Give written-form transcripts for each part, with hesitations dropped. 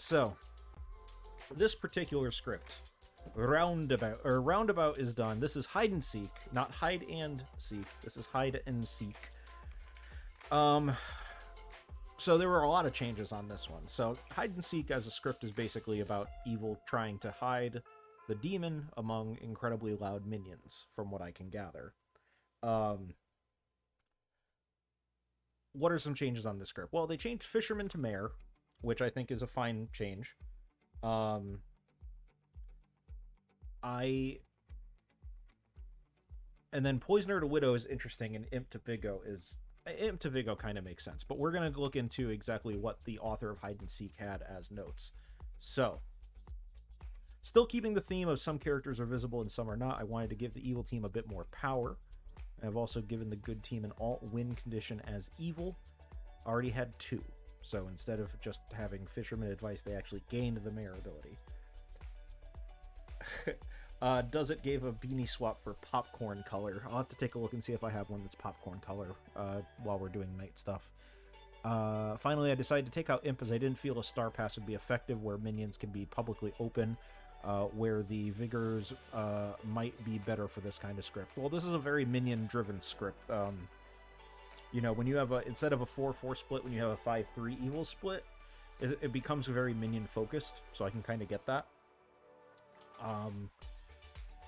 so this particular script, roundabout is done. This is hide and seek, not hide and seek. This is hide and seek. So there were a lot of changes on this one. So hide and seek as a script is basically about evil trying to hide the demon among incredibly loud minions, from what I can gather. What are some changes on this script? Well, they changed Fisherman to Mayor, which I think is a fine change. And then Poisoner to Widow is interesting, and Imp to Vigo kind of makes sense. But we're going to look into exactly what the author of Hide and Seek had as notes. So, still keeping the theme of some characters are visible and some are not, I wanted to give the evil team a bit more power. I've also given the good team an alt-win condition as evil. Already had 2. So instead of just having Fisherman advice, they actually gained the Mayor ability. Does it gave a beanie swap for popcorn color? I'll have to take a look and see if I have one that's popcorn color while we're doing night stuff. Finally, I decided to take out Imp as I didn't feel a star pass would be effective where minions can be publicly open, where the Vigors might be better for this kind of script. Well, this is a very minion-driven script. You know, when you have instead of a 4-4 split, when you have a 5-3 evil split, it becomes very minion-focused, so I can kind of get that.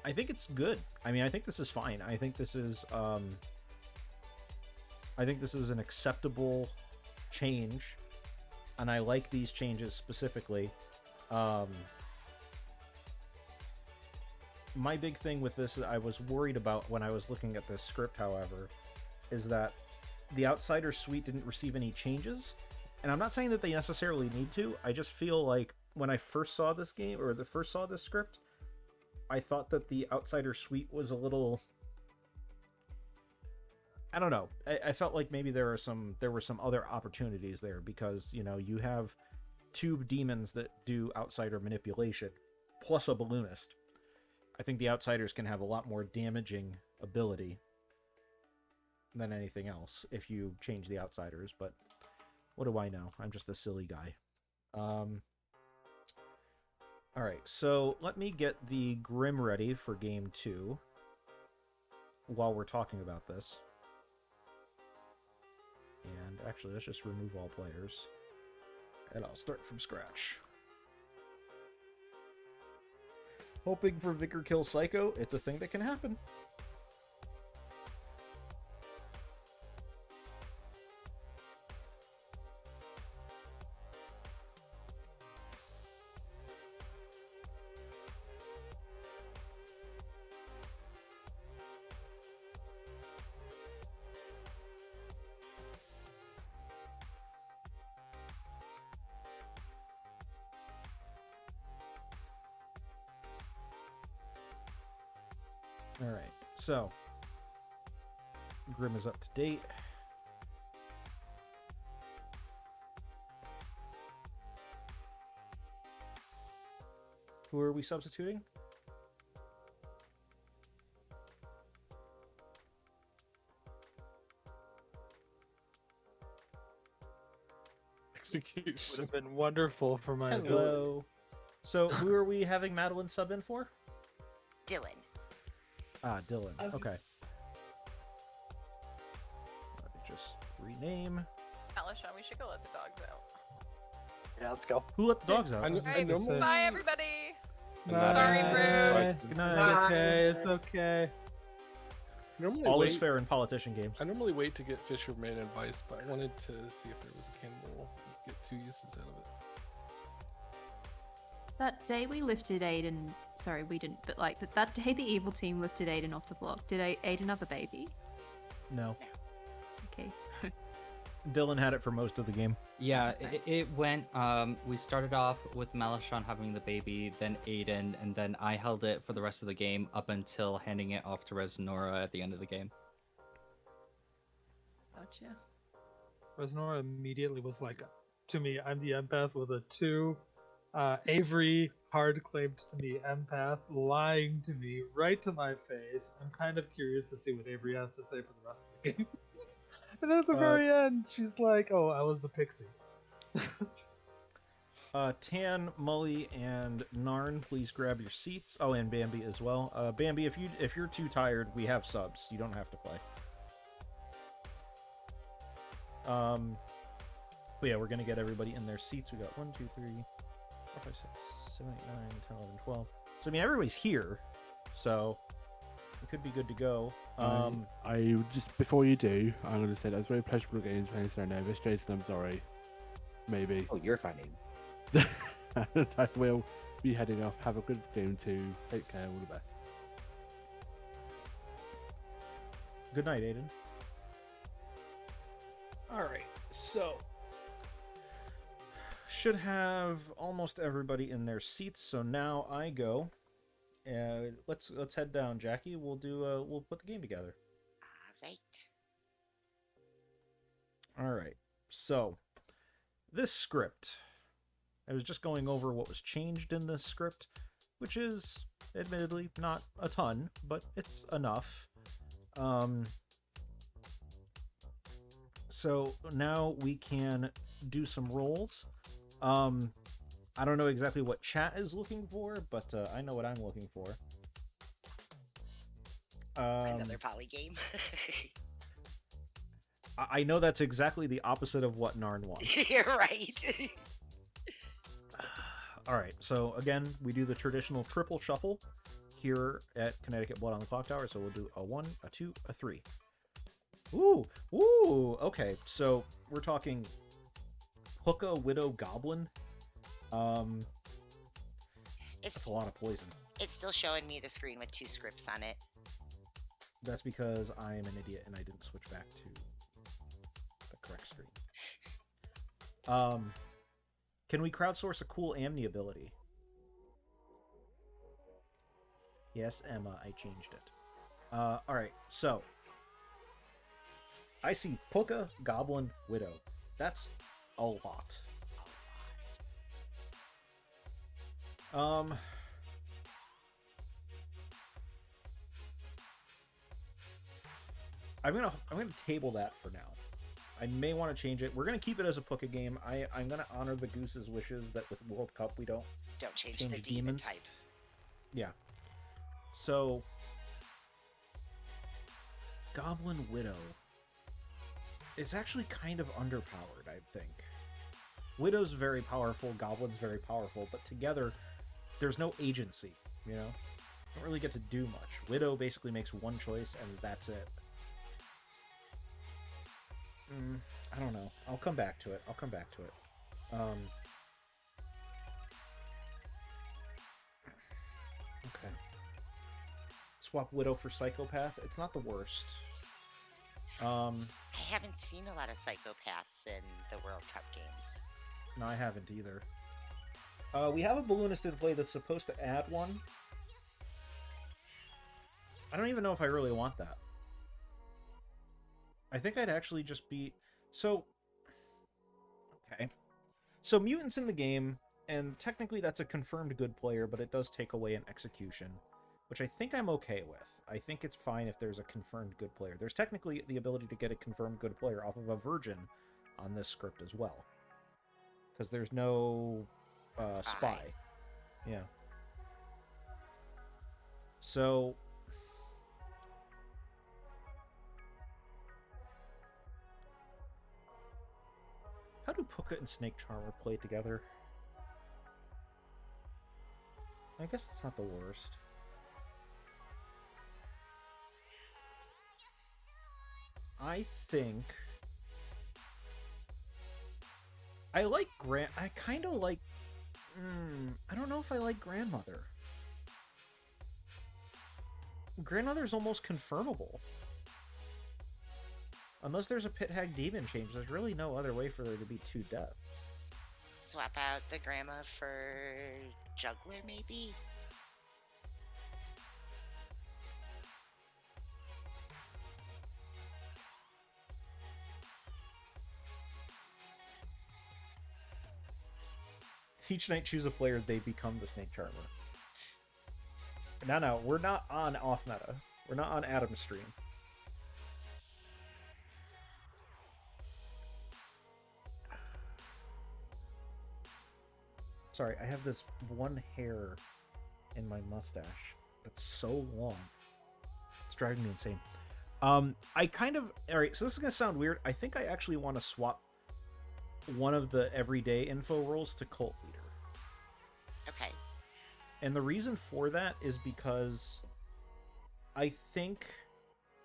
I think it's good. I mean, I think this is fine. I think this is an acceptable change, and I like these changes specifically. My big thing with this that I was worried about when I was looking at this script, however, is that the Outsider Suite didn't receive any changes. And I'm not saying that they necessarily need to. I just feel like when I first saw this game, or first saw this script, I thought that the Outsider Suite was a little... I don't know. I felt like maybe there were some other opportunities there, because, you know, you have 2 demons that do Outsider manipulation, plus a balloonist. I think the Outsiders can have a lot more damaging ability than anything else if you change the Outsiders, but what do I know? I'm just a silly guy. Alright, so let me get the Grim ready for Game 2 while we're talking about this. And actually, let's just remove all players. And I'll start from scratch. Hoping for Vicar Kill Psycho. It's a thing that can happen. Alright, so Grim is up to date. Who are we substituting? Execution. Would have been wonderful for my ability. Hello. So who are we having Madeline sub in for? Dylan. Ah, Dylan. Okay. Let me just rename. Alisha, we should go let the dogs out. Yeah, let's go. Who let the dogs out? I Alright, normally... bye everybody! Bye. Sorry, Bruce. Good night. It's okay, it's okay. normally All wait, is fair in politician games. I normally wait to get Fisherman advice, but I wanted to see if there was a cannibal. Get 2 uses out of it. That day we lifted Aiden, sorry, we didn't, but like that day the evil team lifted Aiden off the block. Did Aiden have a baby? No. Okay. Dylan had it for most of the game. Yeah, it went, we started off with Malachon having the baby, then Aiden, and then I held it for the rest of the game up until handing it off to Resnora at the end of the game. Gotcha. Resnora immediately was like, to me, I'm the empath with a 2. Avery hard claimed to me empath, lying to me right to my face. I'm kind of curious to see what Avery has to say for the rest of the game. And then at the very end, she's like, "Oh, I was the pixie." Tan, Mully, and Narn, please grab your seats. Oh, and Bambi as well. Bambi, if you're too tired, we have subs. You don't have to play. But yeah, we're gonna get everybody in their seats. We got 1, 2, 3, 4, 5, 6, 7, 8, 9, 10, 11, 12. So I mean, everybody's here, so it could be good to go. I just before you do, I'm going to say that was very pleasurable games playing so nervous. Jason, I'm sorry. Maybe. Oh, you're fine. I will be heading off. Have a good game too. Take care. All the best. Good night, Aiden. All right, so should have almost everybody in their seats. So now I go. Let's head down, Jackie. We'll put the game together. All right. So this script, I was just going over what was changed in this script, which is admittedly not a ton, but it's enough. So now we can do some rolls. I don't know exactly what chat is looking for, but I know what I'm looking for. Another poly game. I know that's exactly the opposite of what Narn wants. You're right. All right, so again, we do the traditional triple shuffle here at Connecticut Blood on the Clocktower. So we'll do a 1, a 2, a 3. Ooh, okay, so we're talking Hookah, Widow, Goblin. That's a lot of poison. It's still showing me the screen with 2 scripts on it. That's because I am an idiot and I didn't switch back to the correct screen. Can we crowdsource a cool Amni ability? Yes, Emma, I changed it. Alright, so I see Puka, Goblin, Widow. That's a lot. I'm gonna table that for now. I may want to change it. We're gonna keep it as a Puka game. I'm gonna honor the Goose's wishes that with World Cup we don't change the demon type. Yeah. So Goblin Widow. It's actually kind of underpowered, I think. Widow's very powerful, Goblin's very powerful, but together, there's no agency, you know? Don't really get to do much. Widow basically makes one choice, and that's it. I don't know. I'll come back to it. Okay. Swap Widow for Psychopath. It's not the worst. I haven't seen a lot of psychopaths in the World Cup games. No, I haven't either. We have a balloonist in play that's supposed to add one. I don't even know if I really want that. I think I'd actually just be... So... Okay. So Mutant's in the game, and technically that's a confirmed good player, but it does take away an execution, which I think I'm okay with. I think it's fine if there's a confirmed good player. There's technically the ability to get a confirmed good player off of a virgin on this script as well. Because there's no spy. Yeah. So... How do Puka and Snake Charmer play together? I guess it's not the worst. I think... I like I kind of like... I don't know if I like Grandmother. Grandmother's almost confirmable. Unless there's a Pit Hag Demon change, there's really no other way for there to be 2 deaths. Swap out the grandma for Juggler, maybe? Each night choose a player, they become the Snake Charmer. No, we're not on off meta. We're not on Adam's stream. Sorry, I have this one hair in my mustache that's so long. It's driving me insane. I kind of... Alright, so this is going to sound weird. I think I actually want to swap one of the everyday info roles to Cult Leader. Okay. And the reason for that is because I think...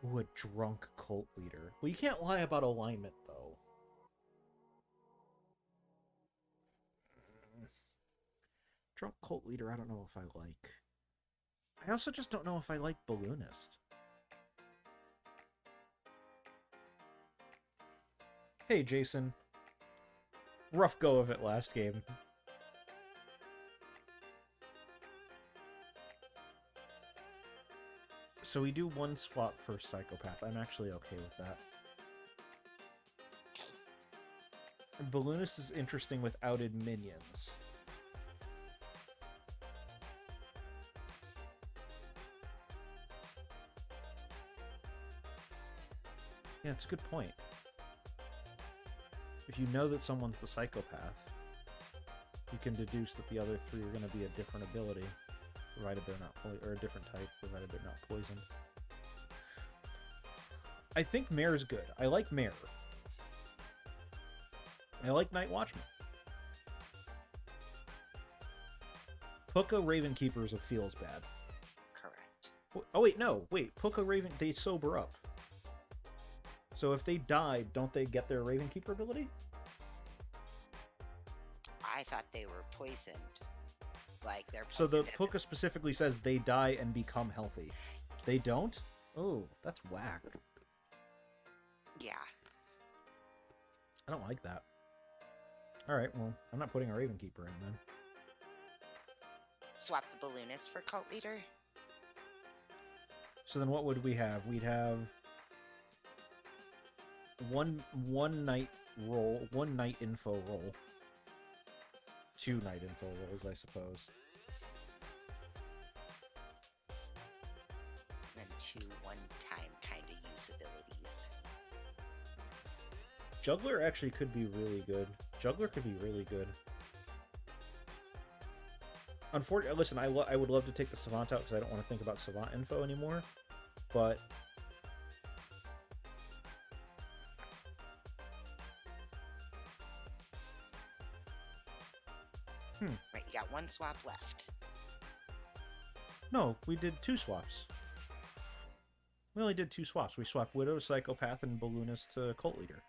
Ooh, a drunk Cult Leader. Well, you can't lie about alignment, though. Drunk Cult Leader, I don't know if I like. I also just don't know if I like Balloonist. Hey, Jason. Rough go of it last game. So we do one swap for Psychopath. I'm actually okay with that. Balloonist is interesting with outed minions. Yeah, it's a good point. If you know that someone's the Psychopath, you can deduce that the other three are going to be a different ability, provided they're not or a different type, provided they're not poisoned. I think Mare's good. I like Mare. I like Night Watchman. Puka Raven Keepers feels bad. Correct. Oh wait, no, wait. Puka Raven, they sober up. So if they die, don't they get their Raven Keeper ability? I thought they were poisoned. Like they're So the poisoned Puka specifically says they die and become healthy. They don't? Oh, that's whack. Yeah. I don't like that. Alright, well, I'm not putting a Raven Keeper in then. Swap the Balloonist for Cult Leader. So then what would we have? We'd have one night roll, one night info roll. 2 night info rolls, I suppose. And 2 one-time kind of use abilities. Juggler actually could be really good. Juggler could be really good. Unfortunately, listen, I would love to take the Savant out because I don't want to think about Savant info anymore. But Right, you got 1 swap left. no, we did 2 swaps. We only did 2 swaps. We swapped Widow, Psychopath, and Balloonist to Cult Leader.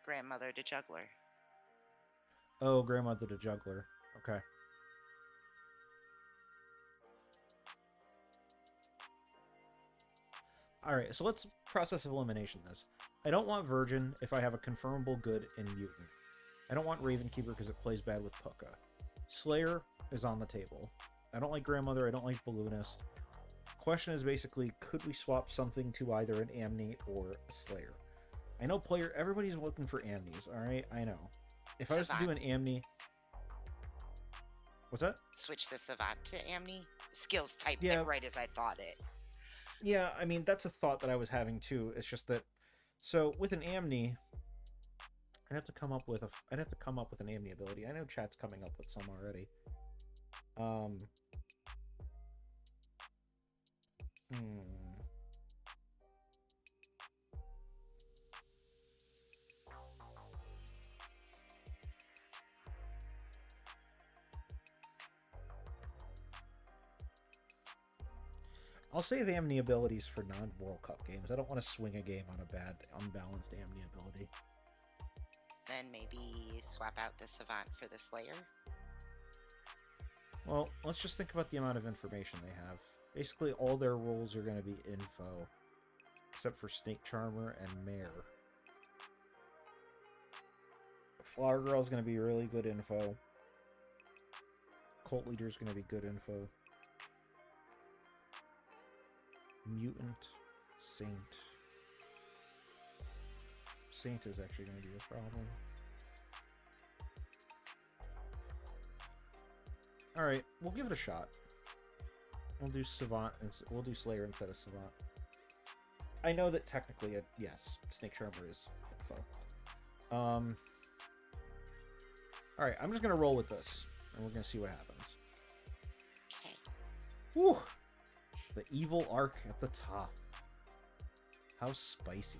Grandmother to Juggler. Oh, Grandmother to Juggler. Okay. Alright, so let's process of elimination this. I don't want Virgin if I have a confirmable good in Mutant. I don't want Raven Keeper because it plays bad with Puka. Slayer is on the table. I don't like Grandmother, I don't like Balloonist. Question is basically, could we swap something to either an Amni or a Slayer? I know everybody's looking for Amnis, alright? I know. If I was to do an Amni... What's that? Switch the Savant to Amni. Skills type Yeah. it right as I thought it. Yeah, I mean, that's a thought that I was having too. It's just that... So, with an Amni... I'd have to come up with an Amni ability. I know chat's coming up with some already. I'll save Amni abilities for non-World Cup games. I don't want to swing a game on a bad, unbalanced Amni ability. Then maybe swap out the Savant for the Slayer. Well, let's just think about the amount of information they have. Basically, all their roles are going to be info. Except for Snake Charmer and Mare. Flower Girl is going to be really good info. Cult Leader is going to be good info. Mutant. Saint. Saint is actually going to be a problem. Alright, we'll give it a shot. We'll do Savant, and we'll do Slayer instead of Savant. I know that technically, yes, Snake Charmer is info. Alright, I'm just going to roll with this. and we're gonna see what happens. Okay. Whew! The evil arc at the top. How spicy.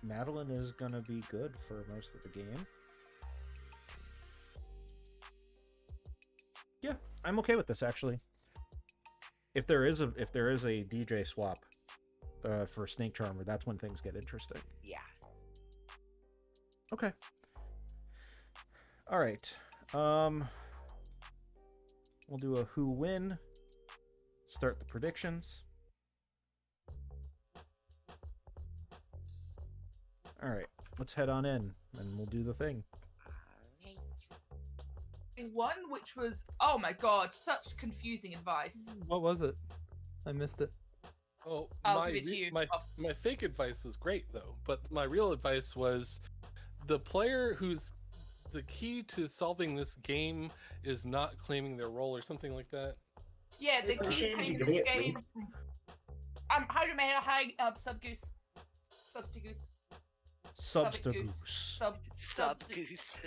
Madeline is gonna be good for most of the game. Yeah, I'm okay with this actually. If there is a DJ swap for Snake Charmer, that's when things get interesting. Yeah. Okay. All right. We'll do a who win. Start the predictions. All right, let's head on in and we'll do the thing. Alright. One which was, oh my god, such confusing advice. What was it? I missed it. Oh, I'll give it to you. my fake advice was great though, but my real advice was the player who's the key to solving this game is not claiming their role or something like that. Yeah, the key to this game. How do you make a high subgoose? Substagoose. Substagoose. Subgoose.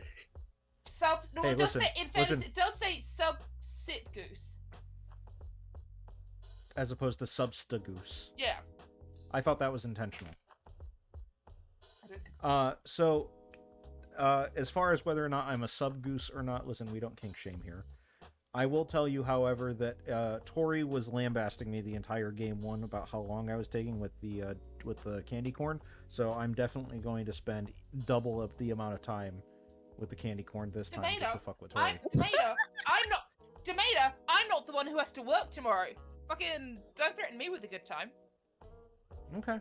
No, Hey, it does listen, say, in fairness, listen. it does say sit goose. As opposed to substagoose. Yeah. I thought that was intentional. I don't think so. So, as far as whether or not I'm a subgoose or not, listen, we don't kink shame here. I will tell you, however, that Tori was lambasting me the entire game one about how long I was taking with the candy corn. So I'm definitely going to spend double of the amount of time with the candy corn this time just to fuck with Tori. Tomato, I'm not the one who has to work tomorrow. Fucking don't threaten me with a good time. Okay.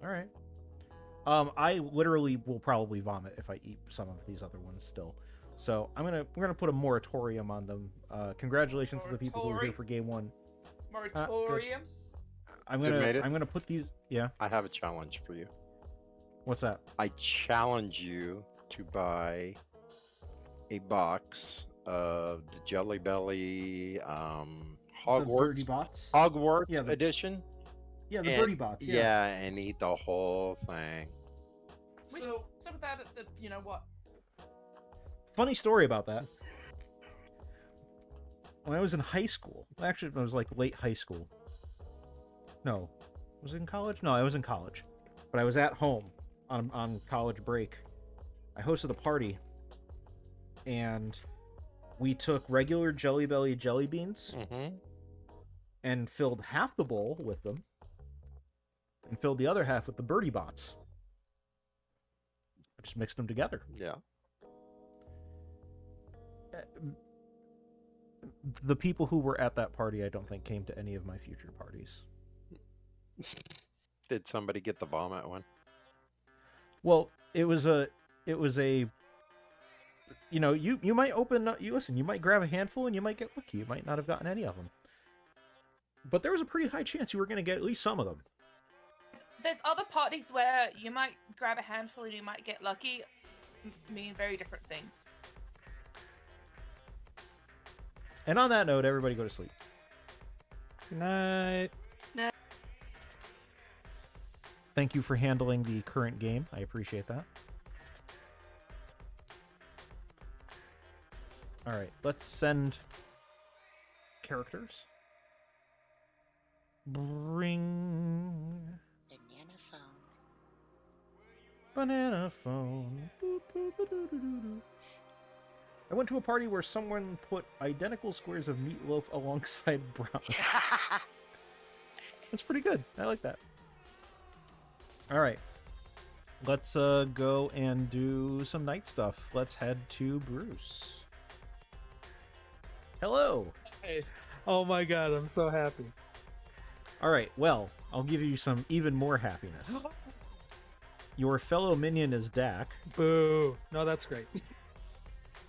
All right. I literally will probably vomit if I eat some of these other ones still. So we're gonna put a moratorium on them. Congratulations to the people who were here for game one. Moratorium. I'm made it. gonna put these. Yeah. I have a challenge for you. What's that? I challenge you to buy a box of the Jelly Belly The Birdie Bots. Hogwarts Yeah, edition. Yeah, the and, Birdie Bots. Yeah. Yeah, and eat the whole thing. So about the you know what? Funny story about that. When I was in high school, actually, it was like late high school. No, was it in college? No, I was in college, but I was at home on college break. I hosted a party, and we took regular Jelly Belly jelly beans and filled half the bowl with them, and filled the other half with the Birdie Bots. I just mixed them together. Yeah. The people who were at that party, I don't think, came to any of my future parties. Did somebody get the vomit one? Well, it was a, you know, you might you might grab a handful and you might get lucky. You might not have gotten any of them. But there was a pretty high chance you were going to get at least some of them. There's other parties where you might grab a handful and you might get lucky, mean very different things. And on that note, everybody go to sleep. Good night. Thank you for handling the current game. I appreciate that. All right, let's send characters. Bring banana phone. Boop, boop, ba-doo, doo, doo, doo. I went to a party where someone put identical squares of meatloaf alongside brownies. That's pretty good. I like that. All right. Let's go and do some night stuff. Let's head to Bruce. Hello. Hey. Oh my god, I'm so happy. All right. Well, I'll give you some even more happiness. Your fellow minion is Dak. Boo. No, that's great.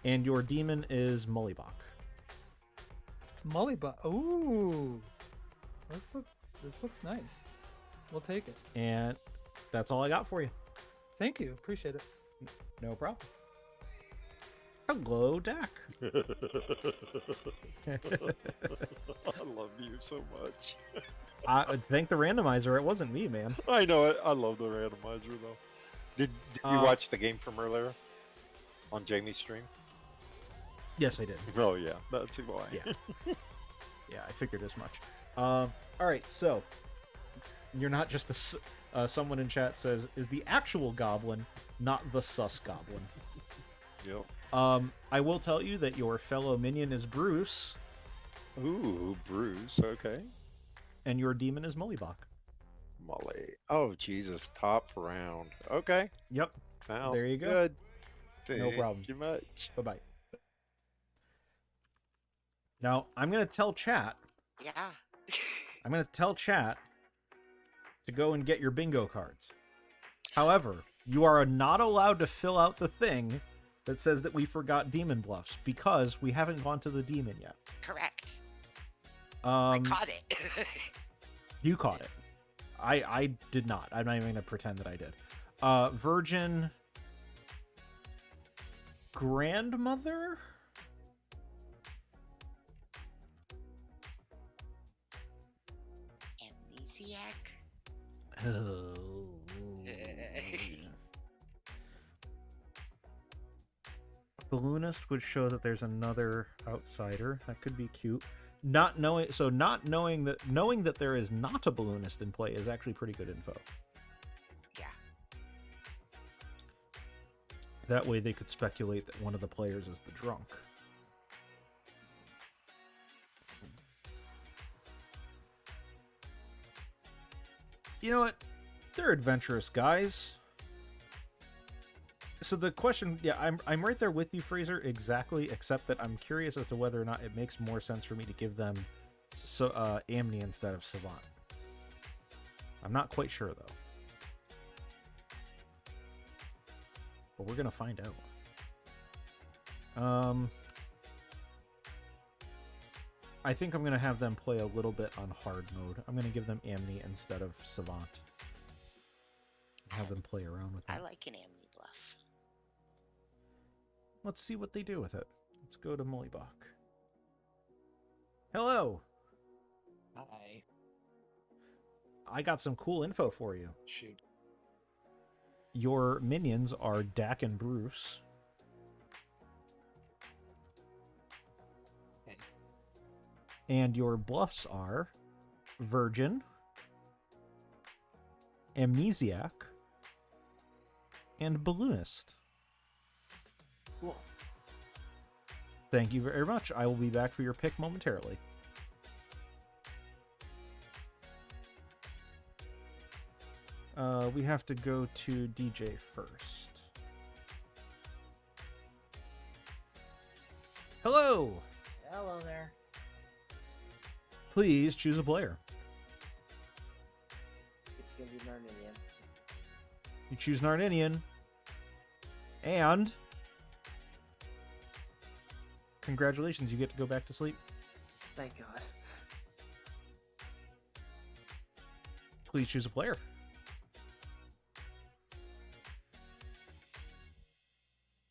And your demon is Mullibach. Mullibach. Ooh. This looks nice. We'll take it. And that's all I got for you. Thank you. Appreciate it. No problem. Hello, Dak. I love you so much. I thank the randomizer. It wasn't me, man. I know it. I love the randomizer though. Did you watch the game from earlier on Jamie's stream? Yes, I did. Oh yeah, that's why. Yeah. Yeah, I figured as much. All right, so you're not just someone in chat says, is the actual goblin not the sus goblin? Yep. I will tell you that your fellow minion is Bruce. Ooh, Bruce. Okay. And your demon is Mullybach. Molly. Oh Jesus, top round. Okay. Yep. Sounds there you go. Good. No problem. Thank you much. Bye bye. Now I'm gonna tell chat. Yeah. I'm gonna tell chat to go and get your bingo cards. However, you are not allowed to fill out the thing that says that we forgot demon bluffs because we haven't gone to the demon yet. Correct. I caught it. You caught it. I did not. I'm not even gonna pretend that I did. Virgin grandmother? Amnesiac. Oh. Balloonist would show that there's another outsider. That could be cute. Not knowing that there is not a balloonist in play is actually pretty good info. Yeah. That way they could speculate that one of the players is the drunk. You know what? They're adventurous guys. So the question, yeah, I'm right there with you, Fraser, exactly, except that I'm curious as to whether or not it makes more sense for me to give them Amni instead of Savant. I'm not quite sure, though. But we're going to find out. I think I'm going to have them play a little bit on hard mode. I'm going to give them Amni instead of Savant. Have them play around with it. I like an Amni bluff. Let's see what they do with it. Let's go to Mullybach. Hello! Hi. I got some cool info for you. Shoot. Your minions are Dak and Bruce. Okay. And your bluffs are Virgin, Amnesiac, and Balloonist. Cool. Thank you very much. I will be back for your pick momentarily. We have to go to DJ first. Hello! Hello there. Please choose a player. It's gonna be Narnian. You choose Narninian. And congratulations, you get to go back to sleep. Thank God. Please choose a player.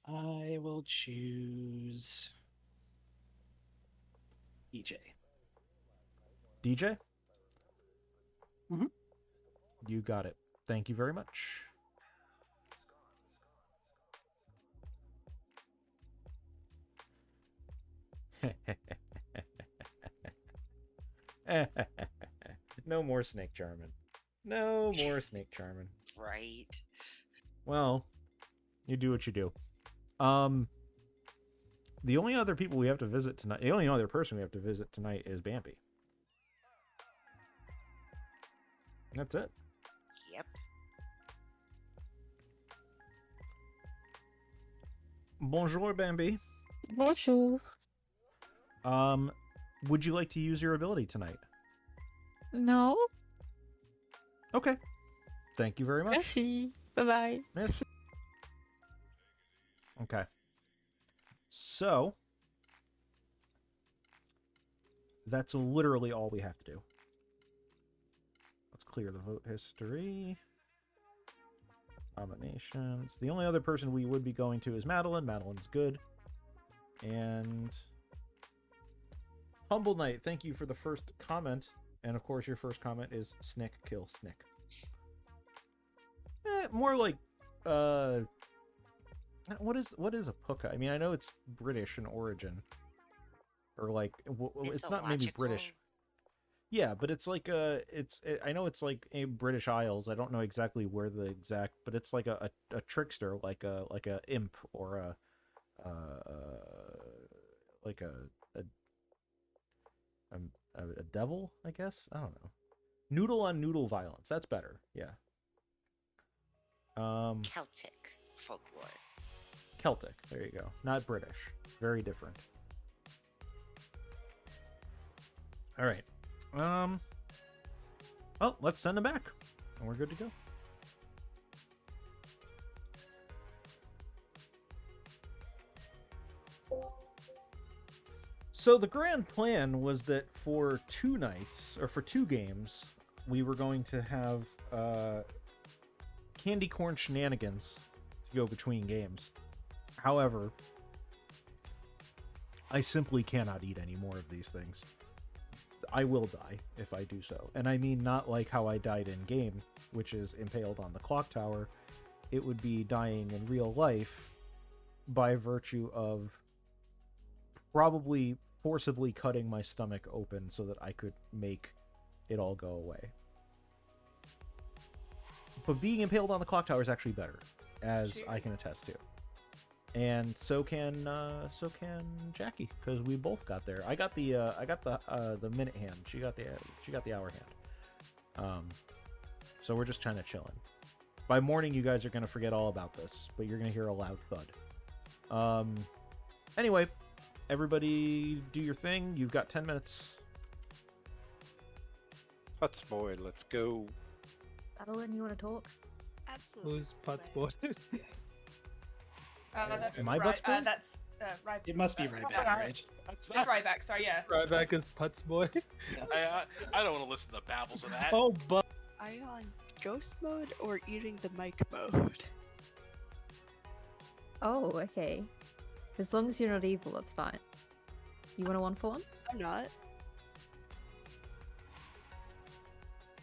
I will choose EJ. DJ? Mhm. You got it. Thank you very much. No more snake charming. No more snake charming. Right. Well, you do what you do. The only other people we have to visit tonight, the only other person we have to visit tonight is Bambi. That's it. Yep. Bonjour, Bambi. Bonjour. Would you like to use your ability tonight? No. Okay. Thank you very much. Merci. Bye-bye. Merci. Okay. So, that's literally all we have to do. Let's clear the vote history. Nominations. The only other person we would be going to is Madeline. Madeline's good. And Humble Knight, thank you for the first comment. And of course, your first comment is Snick, kill Snick. More like, what is a puka? I mean, I know it's British in origin. Or like, it's not maybe British. Yeah, but it's like I know it's like a British Isles. I don't know exactly where the exact, but it's like a trickster, like a imp or a devil, I guess. I don't know. Noodle on noodle violence. That's better. Yeah. Celtic folklore. Celtic. There you go. Not British. Very different. All right. Well, let's send them back, and we're good to go. So the grand plan was that for 2 nights, or for 2 games, we were going to have candy corn shenanigans to go between games. However, I simply cannot eat any more of these things. I will die if I do so. And I mean not like how I died in game, which is impaled on the Clocktower. It would be dying in real life by virtue of probably forcibly cutting my stomach open so that I could make it all go away. But being impaled on the Clocktower is actually better, as I can attest to. And so can Jackie, because we both got there. I got the minute hand. She got the hour hand. So we're just kind of chilling. By morning, you guys are gonna forget all about this, but you're gonna hear a loud thud. Anyway, everybody do your thing. You've got 10 minutes. Putz boy, let's go. Adeline, you want to talk? Absolutely. Who's Putz boy? That's Am I Butts boy? That's Ryback. It must be Ryback, right? That's Ryback, sorry, yeah. Ryback is Putz boy. Yes. I don't want to listen to the babbles of that. Oh, but Are you on ghost mode or eating the mic mode? Oh, okay. As long as you're not evil, that's fine. You want a 1-for-1? I'm not.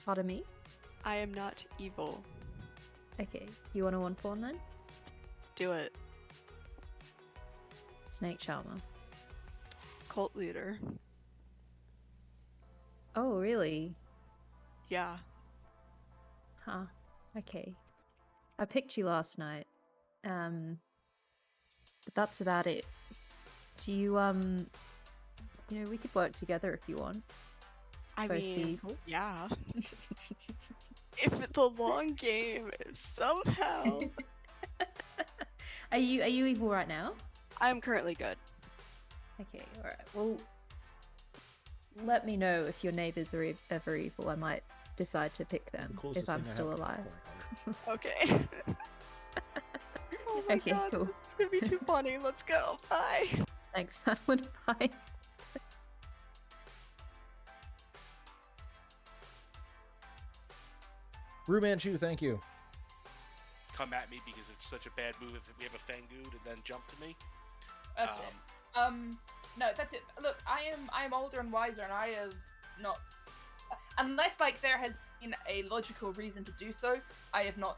Pardon me? I am not evil. Okay. You want a 1-for-1 then? Do it. Snake Charmer. Cult leader. Oh, really? Yeah. Huh. Okay. I picked you last night. But that's about it. Do you, we could work together if you want. I Both be mean, evil. yeah. If it's a long game, if somehow... Are you evil right now? I'm currently good. Okay, alright. Well, let me know if your neighbors are ever evil. I might decide to pick them if I'm still alive. Okay. Oh my Okay, god, cool. it's gonna be too funny. Let's go. Bye. Thanks, Madeline. Bye. Brew Manchu, thank you. Come at me because it's such a bad move if we have a Fangood and then jump to me. That's it. No, that's it. Look, I am older and wiser, and I have not, unless like there has been a logical reason to do so, I have not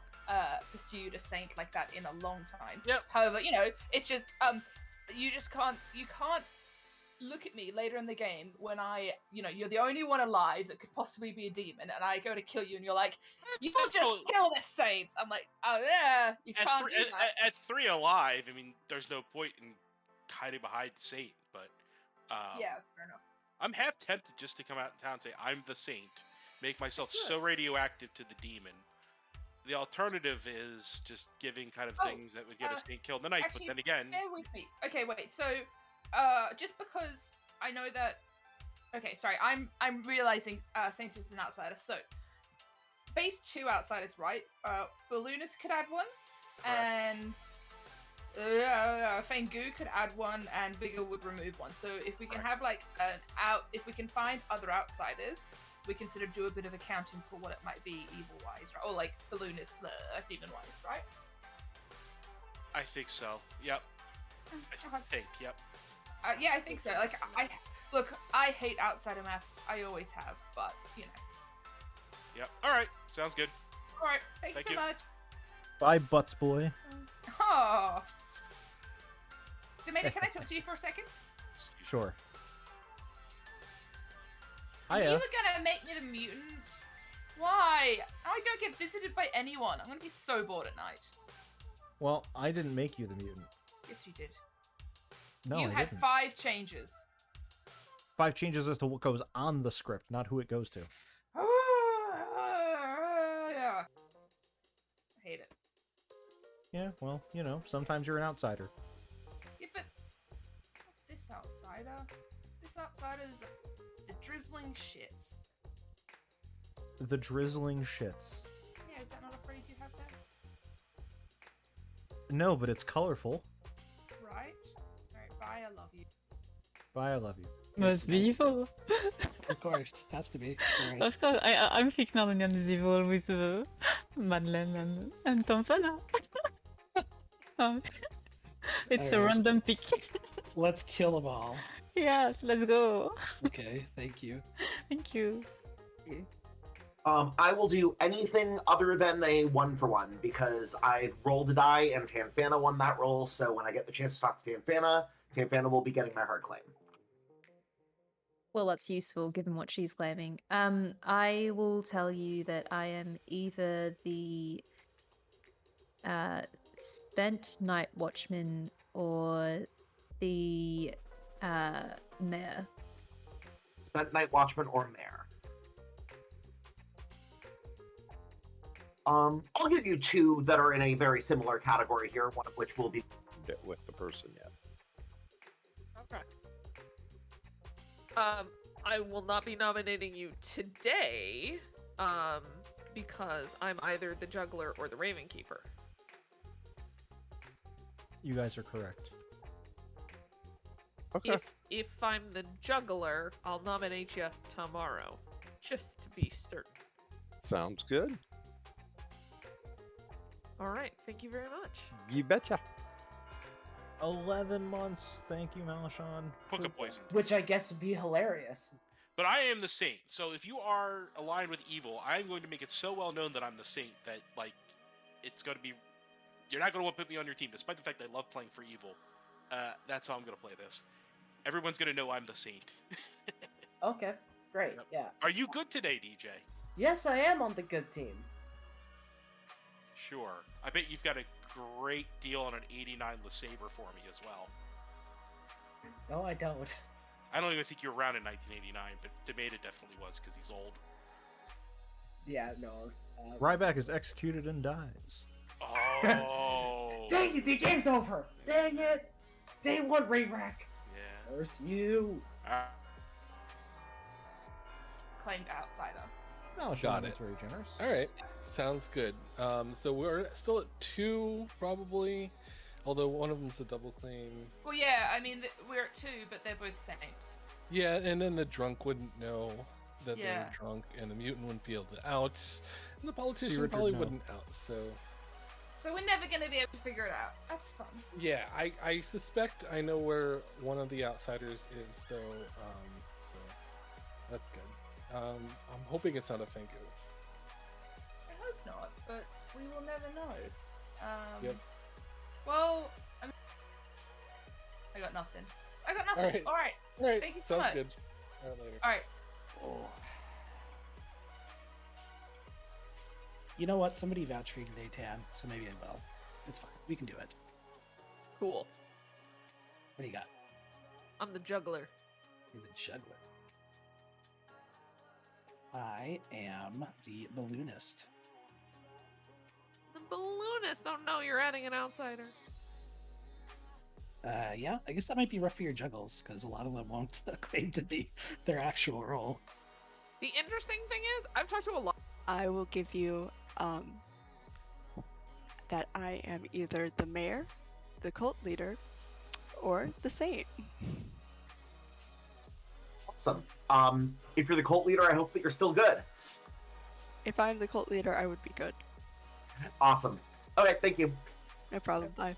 pursued a saint like that in a long time. Yep. However, it's just you can't look at me later in the game when you're the only one alive that could possibly be a demon, and I go to kill you, and you're like, you just kill the saints. I'm like, oh yeah, you can't do that. At 3 alive, I mean, there's no point in hiding behind Saint, but yeah, fair enough. I'm half tempted just to come out in town and say I'm the Saint, make myself so radioactive to the demon. The alternative is just giving kind of things that would get a Saint killed in the night, Actually, but then again... bear with me. Okay, wait, so, just because I know that... Okay, sorry, I'm realizing Saint is an outsider, so... Base 2 outsiders, right? Balloonist could add 1, and... Fangu could add 1, and Bigger would remove 1. So if we can have, like, if we can find other outsiders, we can sort of do a bit of accounting for what it might be evil-wise, right? Or, like, Balloonist, demon-wise, right? I think so, yep. I think. Yep. Yeah, I think so. Like, I hate outsider maths. I always have, but you know. Yep. All right. Sounds good. All right. Thank you so much. Bye, Butts Boy. Oh. Demeta, can I talk to you for a second? Sure. You Hiya. were gonna make me the mutant. Why? I don't get visited by anyone. I'm gonna be so bored at night. Well, I didn't make you the mutant. Yes, you did. No, you I had didn't. 5 changes. 5 changes as to what goes on the script, not who it goes to. Yeah. I hate it. Yeah, well, you know, sometimes you're an outsider. Yeah, but this outsider. This outsider is the drizzling shits. The drizzling shits. Yeah, is that not a phrase you have there? No, but it's colorful. Right? Alright, bye, I love you. Bye, I love you. Must be evil. Of course, has to be. Alright. Of course, I'm thinking on is evil with Madeleine and Tom Fella. It's a Alright. random pick. Let's kill them all. Yes, let's go. Okay, thank you. Thank you. I will do anything other than a 1-for-1 because I rolled a die and Tanfana won that roll. So when I get the chance to talk to Tanfana will be getting my hard claim. Well, that's useful given what she's claiming. I will tell you that I am either the spent night watchman or the mayor. Spent night watchman or mayor. I'll give you 2 that are in a very similar category here, one of which will be with the person yet. Okay. I will not be nominating you today, because I'm either the juggler or the Raven Keeper. You guys are correct. Okay. If I'm the juggler, I'll nominate you tomorrow, just to be certain. Sounds good. All right, thank you very much. You betcha. 11 months. Thank you, Malashon. Puka poison. Which I guess would be hilarious. But I am the saint, so if you are aligned with evil, I'm going to make it so well known that I'm the saint that, like, it's going to be... You're not going to want to put me on your team, despite the fact I love playing for evil. That's how I'm going to play this. Everyone's going to know I'm the saint. Okay, great, yeah. Are you good today, DJ? Yes, I am on the good team. Sure. I bet you've got a great deal on an 89 LeSabre for me as well. No, I don't. I don't even think you were around in 1989, but Demeta definitely was, because he's old. Yeah, no. Ryback is executed and dies. Oh. Dang it, the game's over! Dang it! Day 1, Rayrack! Yeah. Curse you! Claimed outsider. Malashon Got is it. very generous. All right, sounds good. So we're still at 2, probably, although one of them's a double claim. Well, yeah, I mean, we're at 2, but they're both saints. Yeah, and then the drunk wouldn't know that they Yeah. were drunk, and the mutant wouldn't be able to out, and the politician Richard, probably no. wouldn't out. So So we're never going to be able to figure it out. That's fun. yeah, I suspect I know where one of the outsiders is, though. So that's good. I'm hoping it's not a Fengu. I hope not, but we will never know. Yep. Well, I got nothing. I got nothing. All right. All right. Thank you so Sounds much. good. All right, later. All right. Oh. You know what? Somebody vouched for you today, Tan, so maybe I will. It's fine. We can do it. Cool. What do you got? I'm the juggler. You're the juggler. I am the balloonist. The balloonist. Oh no, you're adding an outsider. Yeah, I guess that might be rough for your juggles, because a lot of them won't claim to be their actual role. The interesting thing is, I've talked to a lot. I will give you that I am either the mayor, the cult leader, or the saint. awesome. If you're the cult leader, I hope that you're still good. If I'm the cult leader, I would be good. Awesome. Okay, thank you. No problem. Bye.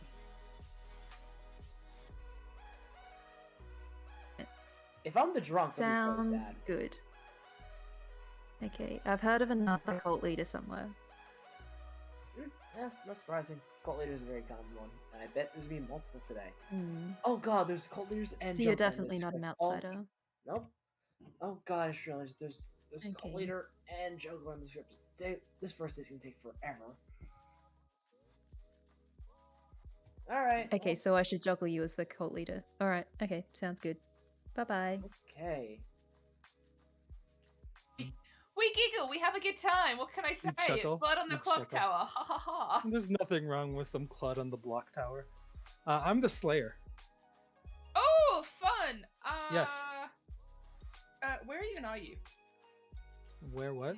If I'm the drunk, I'll be so Sounds sad. good. Okay, I've heard of another cult leader somewhere. Yeah, not surprising. Cult leader is a very common one, and I bet there's gonna be multiple today. Hmm. Oh god, there's cult leaders and. So you're juggler in definitely this not an script. outsider. Nope. Oh god, I just realized there's cult Okay. leader and juggler in the script. This first day's gonna take forever. Alright. Okay, so I should juggle you as the cult leader. Alright, okay, sounds good. Bye-bye. Okay. We giggle, we have a good time. What can I say? It's chuckle, blood on the you clock chuckle. tower. Ha ha ha. There's nothing wrong with some clud on the block tower. I'm the Slayer. Oh, fun. Yes. Where even are you? Where what?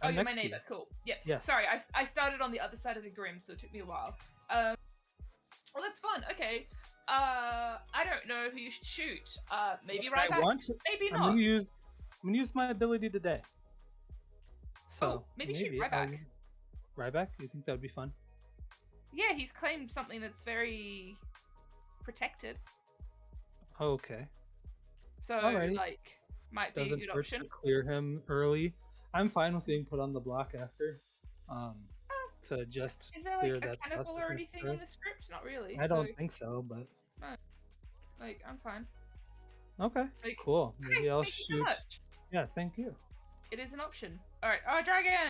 Oh, I'm you're my next to you. neighbor. Cool. Yep. Yes. Sorry, I started on the other side of the Grim, so it took me a while. Well, that's fun. Okay. I don't know who you should shoot. Maybe I Ryback. want to- Maybe I'm not. gonna use my ability today. So maybe shoot Ryback. Ryback? You think that would be fun? Yeah, he's claimed something that's very protected. Okay. So, Alrighty. like, might be a Doesn't good hurt option. to clear him early. I'm fine with being put on the block after. To just Is there clear like a that cannibal sus or if anything necessary. on the script? Not really. I don't so- think so, but No. Like, I'm fine. okay, Like, cool. Maybe I'll thank you so shoot. much. Yeah, thank you. It is an option. Alright. Oh, dragon!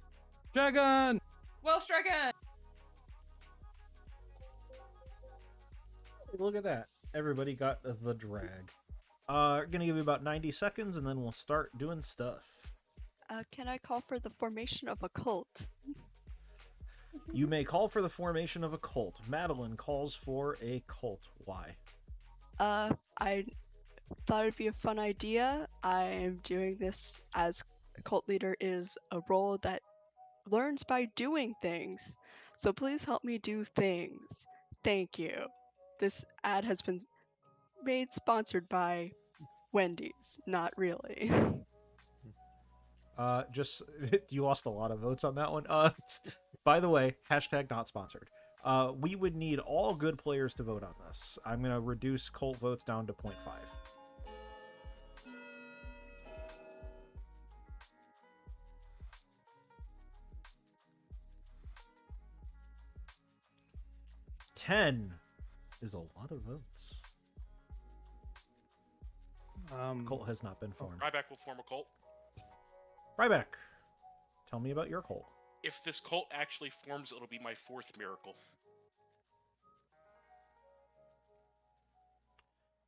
Dragon! Welsh dragon! Look at that. Everybody got the drag. Gonna give you about 90 seconds and then we'll start doing stuff. Can I call for the formation of a cult? You may call for the formation of a cult. Madeline calls for a cult. Why? I thought it'd be a fun idea. I am doing this as a cult leader is a role that learns by doing things. So please help me do things. Thank you. This ad has been sponsored by Wendy's. Not really. Just you lost a lot of votes on that one. By the way, hashtag not sponsored. We would need all good players to vote on this. I'm gonna reduce cult votes down to 0.5. $10 is a lot of votes. Cult has not been formed. Ryback will form a cult. Ryback, tell me about your cult. If this cult actually forms, it'll be my fourth miracle.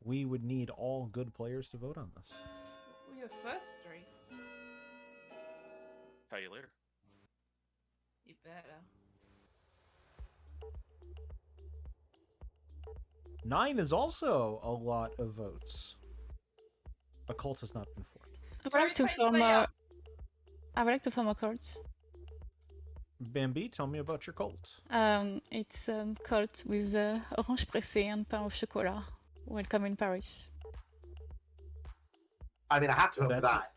We would need all good players to vote on this. Well, your first three. Tell you later. You better. 9 is also a lot of votes. A cult has not been formed. I would like to form a. I would like to form a cult. Bambi, tell me about your cult. It's a cult with orange pressé and pain au chocolat. Welcome in Paris. I mean, I have to vote for That's- that.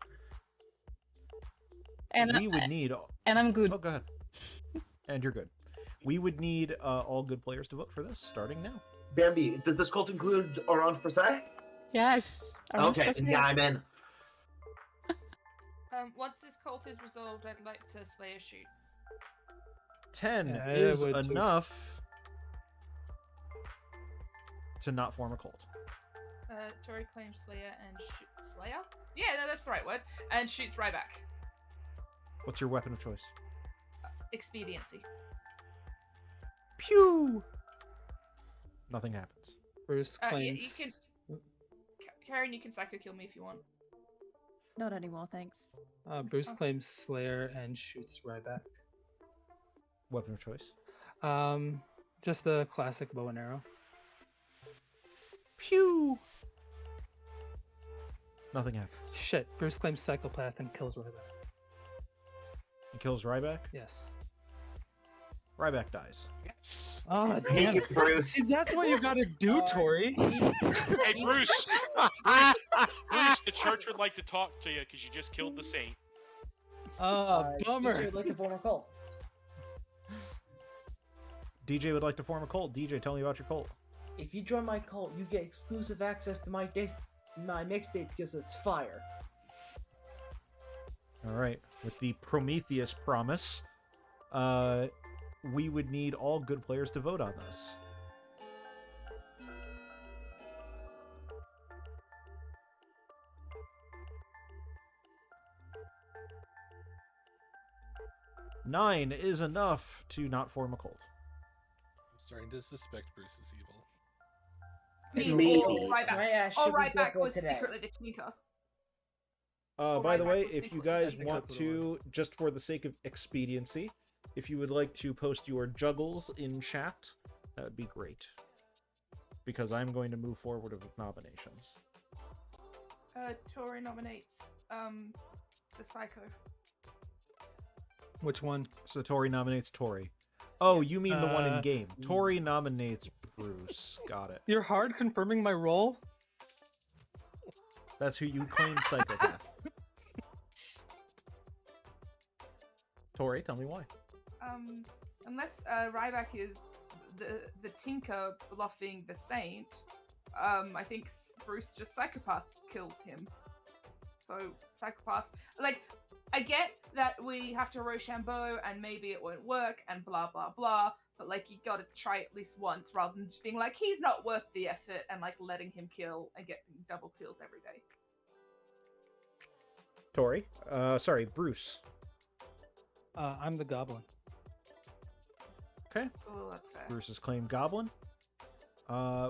And we would need. And I'm good. Oh, go ahead. And you're good. We would need all good players to vote for this, starting now. Bambi, does this cult include Orange per se? Yes. Orange Okay, pressé. yeah, I'm in. Once this cult is resolved, I'd like to slay a shoot. 10 Yeah, I is would too. enough to not form a cult. Tori claims Slayer and Slayer? Yeah, no, that's the right word. And shoots Ryback. What's your weapon of choice? Expediency. Pew! Nothing happens. Bruce You claims. can. Karen, you can psycho kill me if you want. Not anymore, thanks. Bruce claims Slayer and shoots Ryback. Weapon of choice? Just the classic bow and arrow. Pew! Nothing happens. Shit, Bruce claims psychopath and kills Ryback. He kills Ryback? Yes. Ryback dies. Yes. Oh, Thank damn you, it. Bruce. See, that's what you gotta do, Tori. Hey, Bruce! Bruce, the church would like to talk to you because you just killed the saint. Bummer. DJ would like to form a cult. DJ would like to form a cult. DJ, tell me about your cult. If you join my cult, you get exclusive access to my my mixtape because it's fire. All right. With the Prometheus promise, we would need all good players to vote on this. Nine is enough to not form a cult. I'm starting to suspect Bruce is evil. Maybe. Or Ryback was secretly the sneaker. By the way, if you guys want to, just for the sake of expediency, if you would like to post your juggles in chat, that would be great. Because I'm going to move forward with nominations. Tori nominates the Psycho. Which one? So Tori nominates Tori. Oh, you mean the one in game. Tori nominates Bruce. Got it. You're hard confirming my role? That's who you claim psychopath. Tori, tell me why. Unless Ryback is the Tinker bluffing the Saint, I think Bruce just psychopath killed him. So psychopath, like, I get that we have to Rochambeau and maybe it won't work and blah blah blah, but like you gotta try at least once rather than just being like he's not worth the effort and like letting him kill and get double kills every day. Tori. Sorry, Bruce. I'm the Goblin. Okay. Oh, that's fair. Bruce has claimed Goblin.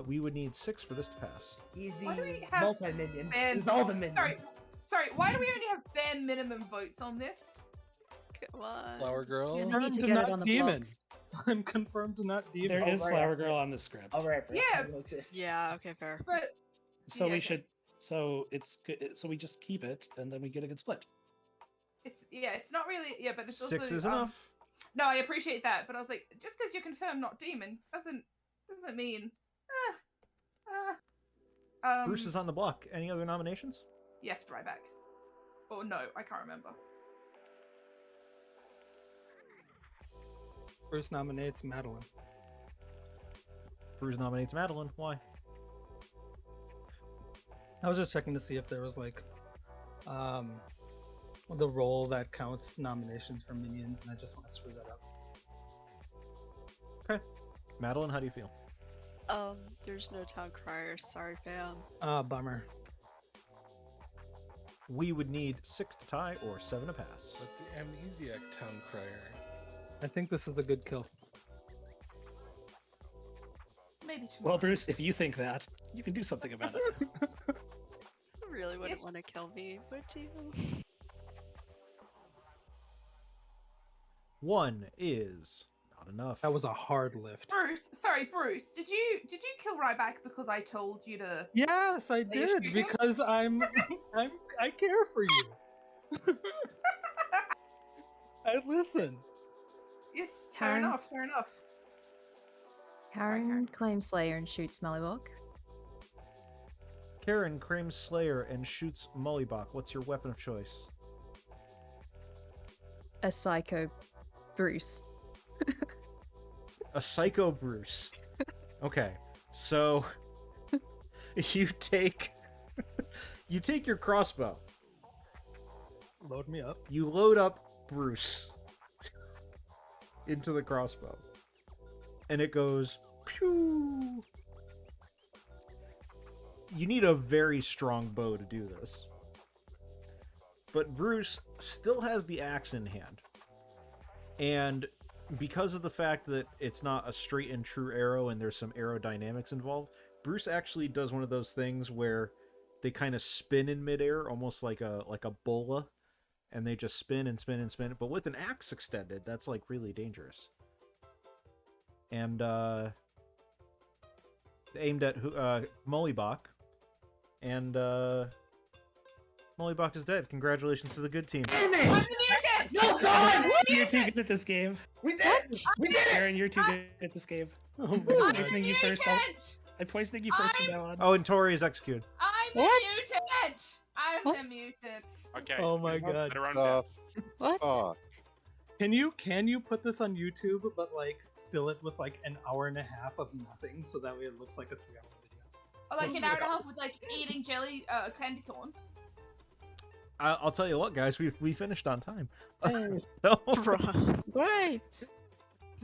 We would need 6 for this to pass. He's the Why do we have multi-minion. bare- He's all the minions. Sorry, why do we only have bare minimum votes on this? Flower Girl. Confirmed to not demon. I'm confirmed to not demon. There is Flower Girl on the script. All right. Yeah. Yeah. Okay. Fair. But So yeah, we okay. should. So it's good. So we just keep it, and then we get a good split. It's not really but it's also 6 is enough. No, I appreciate that, but I was like, just because you're confirmed not demon doesn't mean. Bruce is on the block. Any other nominations? Yes, Ryback. Or no, I can't remember. Bruce nominates Madeline. Bruce nominates Madeline. Why? I was just checking to see if there was like the role that counts nominations for minions, and I just want to screw that up. Okay. Madeline, how do you feel? There's no town crier. Sorry, fam. Bummer. We would need 6 to tie or 7 to pass. But the Amnesiac Town Crier. I think this is the good kill. Maybe tomorrow. Well, Bruce, if you think that, you can do something about it. You really wouldn't want to kill me, would you? 1 is not enough. That was a hard lift. Bruce, did you kill Ryback because I told you to? Yes, I did, because I care for you. I listen. Yes, fair Karen? enough. Karen claims Slayer and shoots Mollywalk. Karen claims Slayer and shoots Mollybach. What's your weapon of choice? A psycho Bruce. A psycho Bruce. Okay, so you take your crossbow. Load me up. You load up Bruce into the crossbow, and it goes pew. You need a very strong bow to do this, but Bruce still has the axe in hand, and because of the fact that it's not a straight and true arrow and there's some aerodynamics involved, Bruce actually does one of those things where they kind of spin in midair, almost like a bola, and they just spin and spin and spin. But with an axe extended, that's like really dangerous. And aimed at Mollybach, and Mollybach is dead. Congratulations to the good team. Well done! You're too good at this game. We did it! We did it! Aaron, you're too good at this game. I'm poisoning you first. I'm poisoning you first from now on. Oh, and Tori is executed. I'm the mutant. I'm the mutant. Okay. Oh my god. Better run down. What? Oh, Can you put this on YouTube, but like fill it with like an hour and a half of nothing, so that way it looks like a 3-hour video? Or like an hour and a half with like eating jelly, candy corn. I'll tell you what, guys, we finished on time. Hey. No. Great.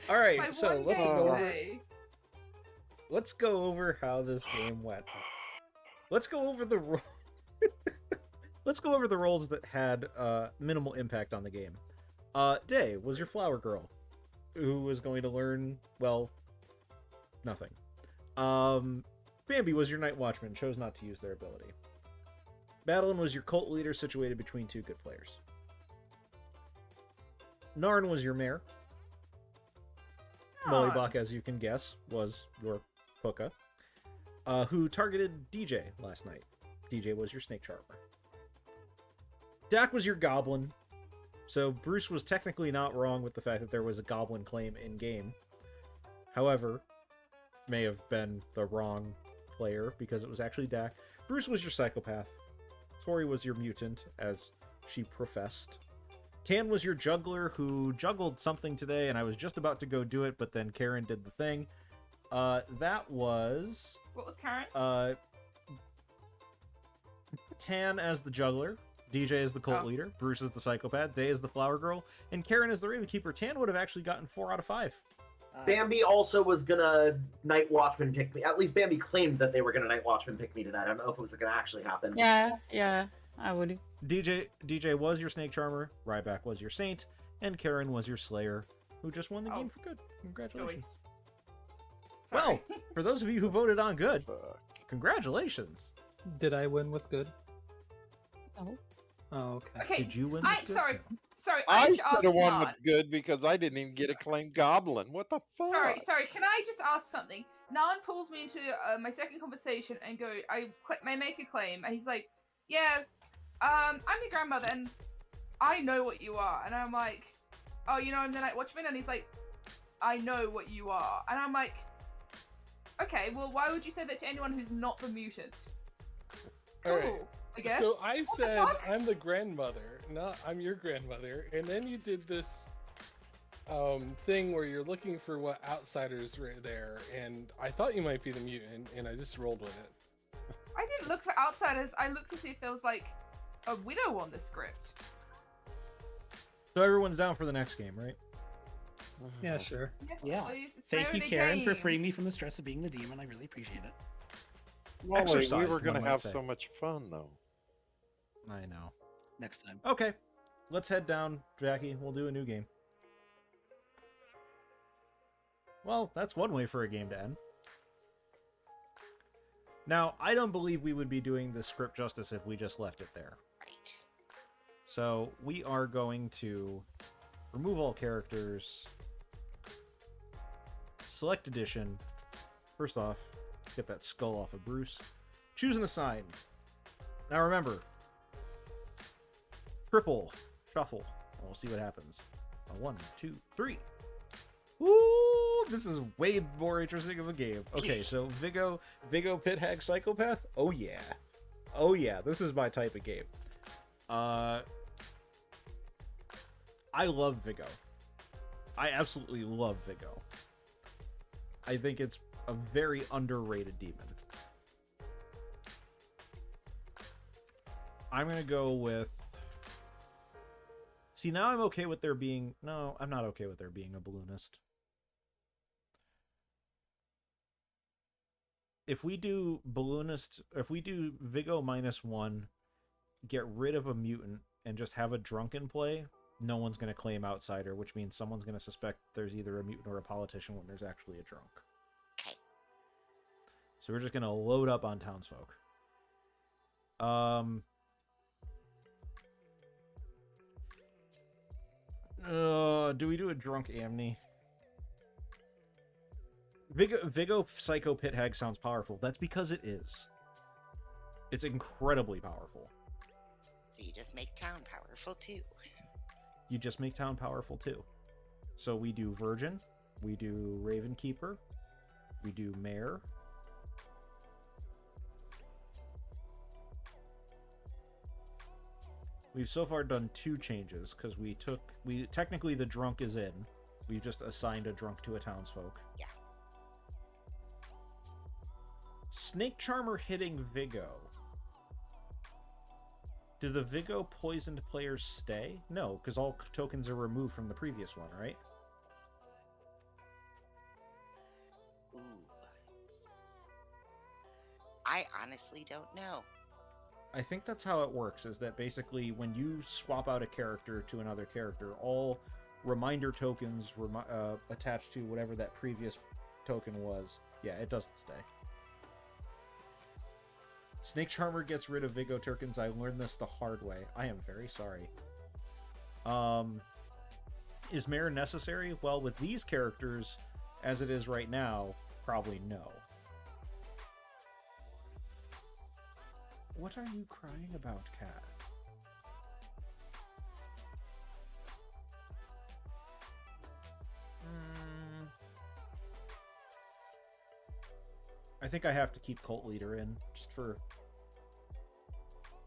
All right, My so one let's game go over. today. Let's go over how this game went. Let's go over the let's go over the roles that had minimal impact on the game. Day was your flower girl, who was going to learn, well, nothing. Bambi was your night watchman, chose not to use their ability. Madeline was your cult leader, situated between two good players. Narn was your mayor. Mollybach, as you can guess, was your Puka, who targeted DJ last night. DJ was your snake charmer. Dak was your goblin, so Bruce was technically not wrong with the fact that there was a goblin claim in-game. However, may have been the wrong player because it was actually Dak. Bruce was your psychopath. Tori was your mutant, as she professed. Tan was your juggler, who juggled something today, and I was just about to go do it, but then Karen did the thing. That was... What was Karen? Tan as the juggler, DJ as the cult leader, Bruce as the psychopath, Day as the flower girl, and Karen as the raven keeper. Tan would have actually gotten 4 out of 5. Bambi also was gonna Night Watchman pick me. At least Bambi claimed that they were gonna Night Watchman pick me tonight. I don't know if it was gonna actually happen. Yeah, I would. DJ was your snake charmer, Ryback was your saint, and Karen was your slayer, who just won the game for good. Congratulations. Well, for those of you who voted on good, congratulations. Did I win with good? No. Oh, okay. Okay. Did you win? Sorry. I should should ask have won Nard. with good because I didn't even get a claim goblin. What the fuck? Sorry. Can I just ask something? Nan pulls me into my second conversation and I make a claim, and he's like, "Yeah, I'm your grandmother, and I know what you are." And I'm like, "Oh, you know I'm the Night Watchman," and he's like, "I know what you are," and I'm like, "Okay, well, why would you say that to anyone who's not the mutant?" Cool. All right. I guess. So I What the said fuck? I'm the grandmother, not I'm your grandmother, and then you did this thing where you're looking for what outsiders were there, and I thought you might be the mutant, and I just rolled with it. I didn't look for outsiders. I looked to see if there was like a widow on the script. So everyone's down for the next game, right? Yeah, sure. Yeah. Please, it's Thank you, Saturday Karen, for game. freeing me from the stress of being the demon. I really appreciate it. Molly, we Exercised, were going to one might have say. so much fun, though. I know. Next time. Okay, let's head down, Jackie. We'll do a new game. Well, that's one way for a game to end. Now, I don't believe we would be doing the script justice if we just left it there. Right. So we are going to remove all characters, select edition. First off, get that skull off of Bruce. Choose an assign. Now remember, triple shuffle. We'll see what happens. 1, 2, 3. Woo! This is way more interesting of a game. Okay, so Vigo Pit Hag Psychopath. Oh yeah, this is my type of game. I love Vigo. I absolutely love Vigo. I think it's a very underrated demon. I'm gonna go with... See, now I'm okay with there being... No, I'm not okay with there being a balloonist. If we do balloonist... If we do Vigo -1, get rid of a mutant, and just have a drunken play, no one's going to claim outsider, which means someone's going to suspect there's either a mutant or a politician when there's actually a drunk. Okay. So we're just going to load up on townsfolk. Do we do a drunk Amni? Vigo Psycho Pit Hag sounds powerful. That's because it is. It's incredibly powerful. So you just make town powerful too. You just make town powerful too. So we do Virgin, we do Raven Keeper, we do Mayor. We've so far done 2 changes because technically the drunk is in. We've just assigned a drunk to a townsfolk. Yeah. Snake Charmer hitting Vigo. Do the Vigo poisoned players stay? No, because all tokens are removed from the previous one, right? Ooh. I honestly don't know. I think that's how it works, is that basically when you swap out a character to another character, all reminder tokens attached to whatever that previous token was, yeah, it doesn't stay. Snake Charmer gets rid of Vigo tokens. I learned this the hard way. I am very sorry. Is Mare necessary? Well, with these characters, as it is right now, probably no. What are you crying about, cat? I think I have to keep Cult Leader in, just for...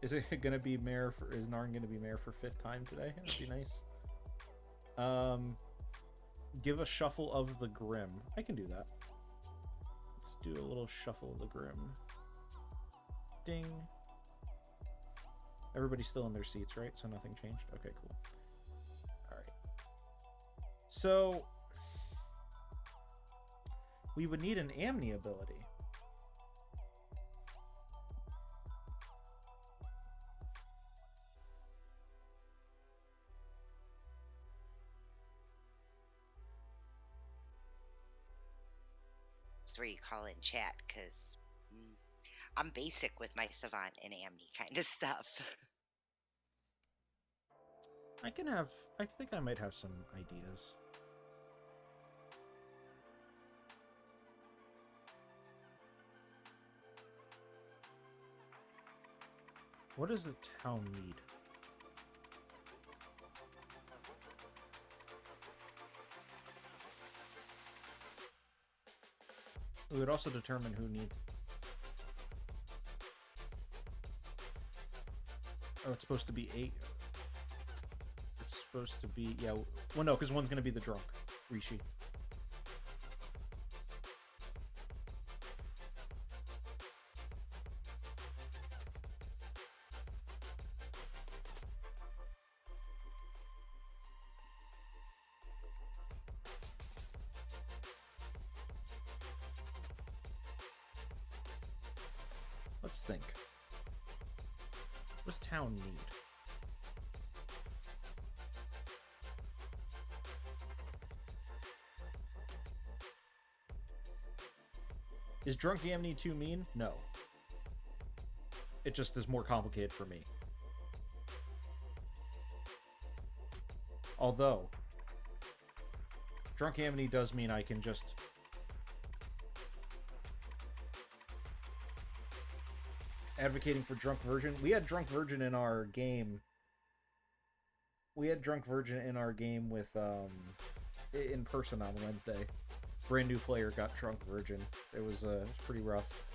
Is it gonna be Mare for... Is Narn gonna be Mare for 5th time today? That'd be nice. Give a Shuffle of the Grim. I can do that. Let's do a little Shuffle of the Grim. Ding. Everybody's still in their seats, right? So nothing changed? Okay, cool. Alright. So... we would need an Amni ability. That's where you call in chat, because I'm basic with my Savant and Amni kind of stuff. I think I might have some ideas. What does the town need? We would also determine who needs... Oh, it's supposed to be 8. It's supposed to be... Yeah, well, no, because one's going to be the drunk. Rishi. Let's think. What does town need? Is Drunk Amni too mean? No. It just is more complicated for me. Although, Drunk Amni does mean I can just... advocating for Drunk Virgin. We had Drunk Virgin in our game. We had Drunk Virgin in our game with, in person on Wednesday. Brand new player got Drunk Virgin. It was pretty rough.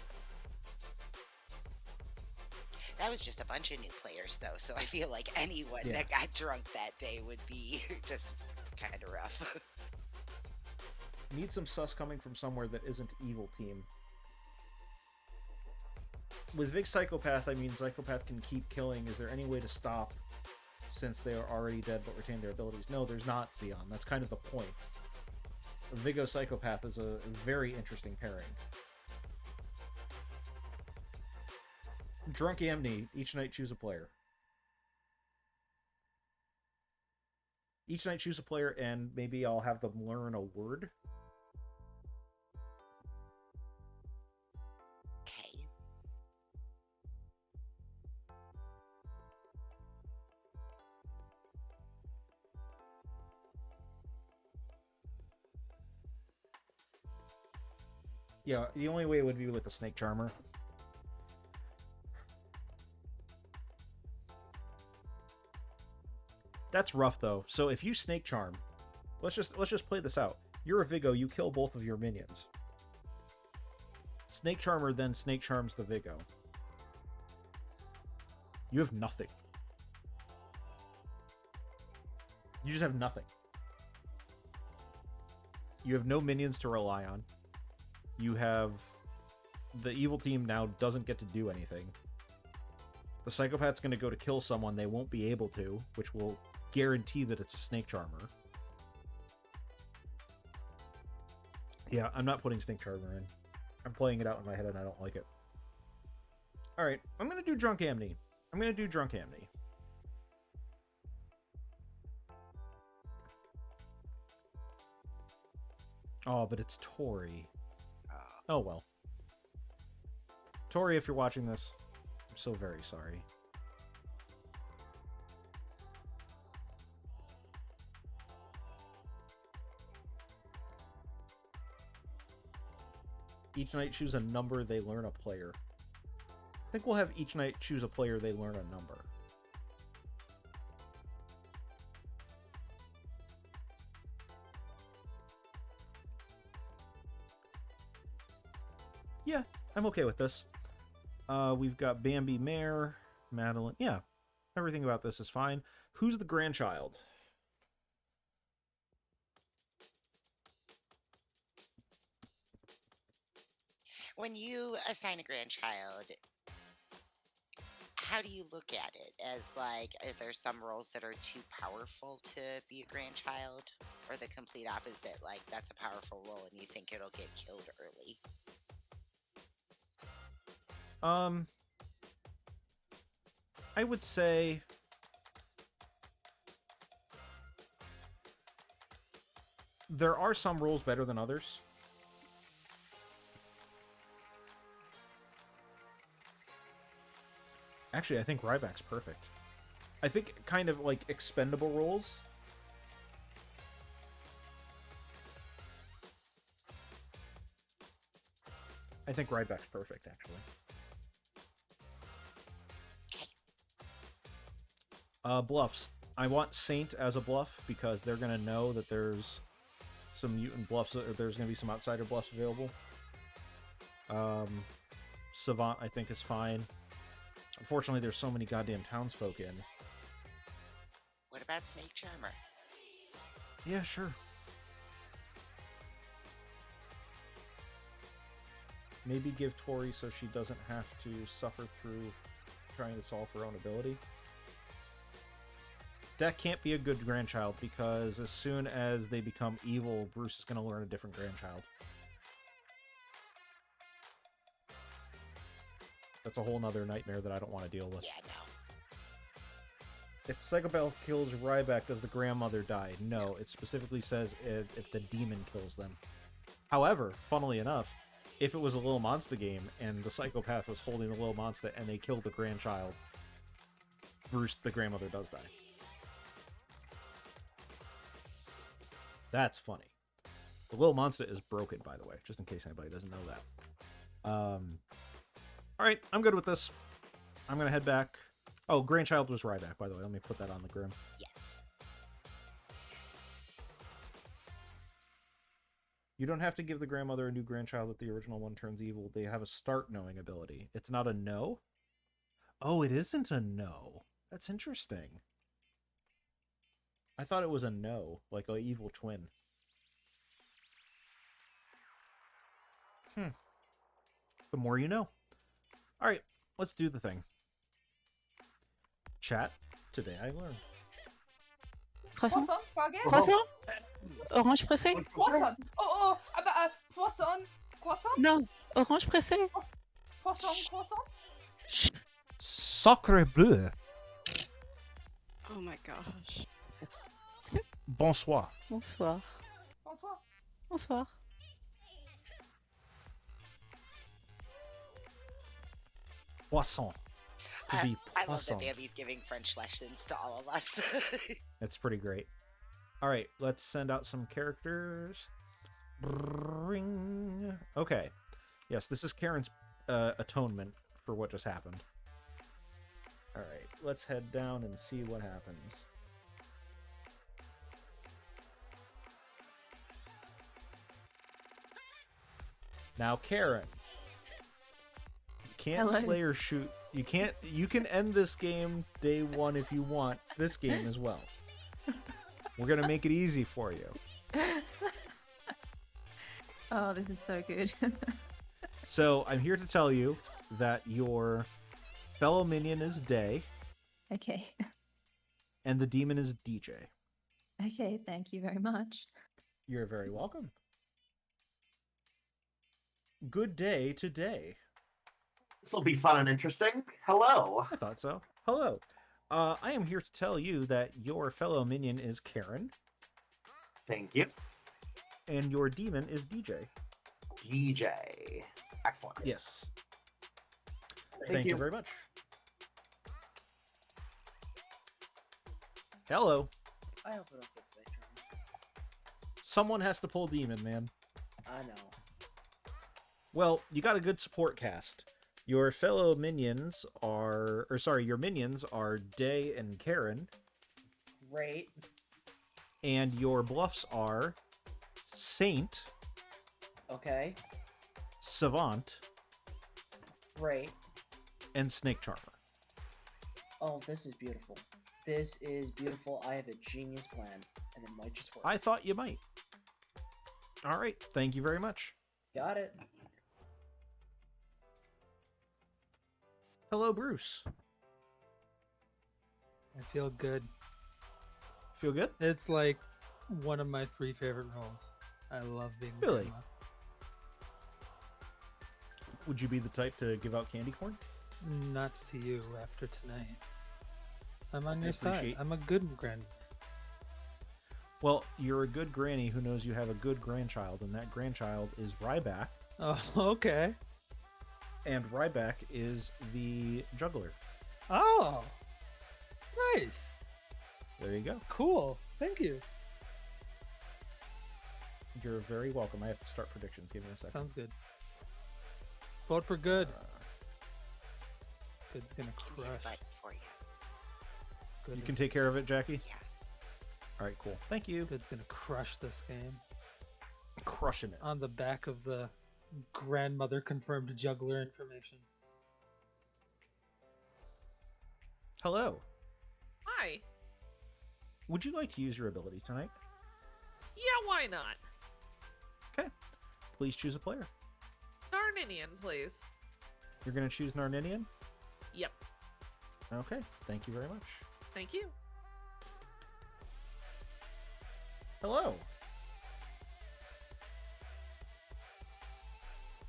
That was just a bunch of new players, though, so I feel like anyone that got drunk that day would be just kind of rough. Need some sus coming from somewhere that isn't Evil Team. With Vig Psychopath, I mean Psychopath can keep killing. Is there any way to stop since they are already dead but retain their abilities? No, there's not, Xeon. That's kind of the point. Vigo Psychopath is a very interesting pairing. Drunk Amni, each night choose a player. Each night choose a player, and maybe I'll have them learn a word. Okay. Yeah, the only way would be with the Snake Charmer. That's rough though. So if you Snake Charm, let's just play this out. You're a Vigo, you kill both of your minions. Snake Charmer then Snake Charms the Vigo. You have nothing. You just have nothing. You have no minions to rely on. You have the evil team now doesn't get to do anything. The psychopath's going to go to kill someone they won't be able to, which will guarantee that it's a snake charmer. Yeah, I'm not putting snake charmer in. I'm playing it out in my head and I don't like it. Alright, I'm going to do Drunk Amity. Oh, but it's Tori. Oh well. Tori, if you're watching this, I'm so very sorry. Each night choose a number, they learn a player. I think we'll have each night choose a player, they learn a number. Yeah, I'm okay with this. We've got Bambi Mare, Madeline. Yeah, everything about this is fine. Who's the grandchild? When you assign a grandchild, how do you look at it? As like, are there some roles that are too powerful to be a grandchild? Or the complete opposite, like that's a powerful role and you think it'll get killed early? I would say there are some roles better than others. Actually, I think Ryback's perfect. I think kind of like expendable roles. I think Ryback's perfect, actually. Bluffs. I want Saint as a bluff because they're going to know that there's some mutant bluffs, or there's going to be some outsider bluffs available. Savant, I think, is fine. Unfortunately, there's so many goddamn townsfolk in. What about Snake Charmer? Yeah, sure. Maybe give Tori so she doesn't have to suffer through trying to solve her own ability. That can't be a good grandchild because as soon as they become evil, Bruce is going to learn a different grandchild. That's a whole nother nightmare that I don't want to deal with. Yeah, no. If Psychopath kills Ryback, does the grandmother die? No, it specifically says if the demon kills them. However, funnily enough, if it was a little monster game and the Psychopath was holding the little monster and they killed the grandchild, Bruce, the grandmother, does die. That's funny. The little monster is broken, by the way, just in case anybody doesn't know that. Alright, I'm good with this. I'm going to head back. Oh, grandchild was Ryback, by the way. Let me put that on the Grim. Yes. You don't have to give the grandmother a new grandchild if the original one turns evil. They have a start knowing ability. It's not a no? Oh, it isn't a no. That's interesting. I thought it was a no, like an evil twin. The more you know. Alright, let's do the thing. Chat, today I learned. Croissant? Baguette? Croissant? Orange pressé? Croissant. Oh, poisson. Croissant? Non, orange pressé. Croissant. Sacre bleu. Oh my gosh. Bonsoir. Bonsoir. Bonsoir. Poisson. To be I love poisson. that Bambi's giving French lessons to all of us. That's pretty great. Alright, let's send out some characters. Bring. Okay. Yes, this is Karen's atonement for what just happened. Alright, let's head down and see what happens. Now, Karen. You can't Hello. slay or shoot. You can end this game day one if you want. This game as well. We're gonna make it easy for you. Oh, this is so good. So I'm here to tell you that your fellow minion is Day, Okay. and the demon is DJ. Okay, thank you very much. You're very welcome. Good day today. This will be fun and interesting. Hello. I thought so. Hello. I am here to tell you that your fellow minion is Karen. Thank you. And your demon is DJ. DJ. Excellent. Yes. Thank you you. very much. Hello. I hope I don't get sick. Someone has to pull demon, man. I know. Well, you got a good support cast. Your fellow minions are, your minions are Day and Karen, Great. and your bluffs are Saint, Okay. Savant, Great. and Snake Charmer. Oh, this is beautiful. This is beautiful. I have a genius plan, and it might just work. I thought you might. All right, thank you very much. Got it. Hello, Bruce. I feel good. Feel good? It's like one of my 3 favorite roles. I love being Really? grandma. Would you be the type to give out candy corn? Not to you after tonight. I'm on I your side. appreciate- I'm a good grandma. Well, you're a good granny who knows you have a good grandchild, and that grandchild is Ryback. Oh, okay. And Ryback is the juggler. Oh, nice. There you go. Cool. Thank you. You're very welcome. I have to start predictions. Give me a second. Sounds good. Vote for good. Good's gonna Give me a crush. butt for you. Good You is- can take care of it, Jackie? Yeah. All right, cool. Thank you. Good's gonna crush this game. Crushing it. On the back of the grandmother confirmed juggler information. Hello. Hi. Would you like to use your ability tonight? Yeah, why not? Okay. Please choose a player. Narninian, please. You're going to choose Narninian? Yep. Okay. Thank you very much. Thank you. Hello.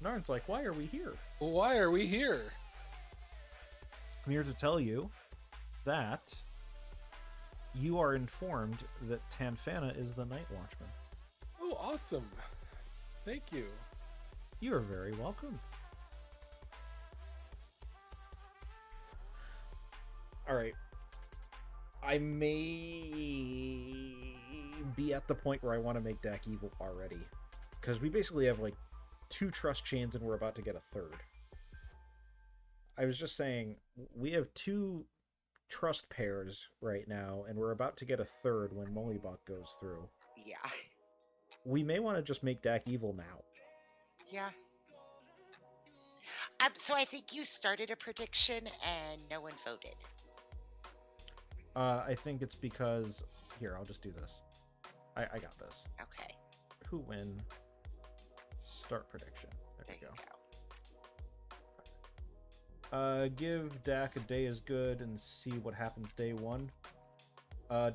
Narn's like, why are we here? Why are we here? I'm here to tell you that you are informed that Tanfana is the Night Watchman. Oh, awesome. Thank you. You are very welcome. All right. I may be at the point where I want to make Dak evil already. Because we basically have like 2 trust chains and we're about to get a 3rd. I was just saying, we have 2 trust pairs right now, and we're about to get a 3rd when Mollybuck goes through. Yeah. We may want to just make Dak evil now. Yeah. So I think you started a prediction and no one voted. I think it's because... Here, I'll just do this. I got this. Okay. Who win? Start prediction. There you go. Give Dak a day is good and see what happens day 1.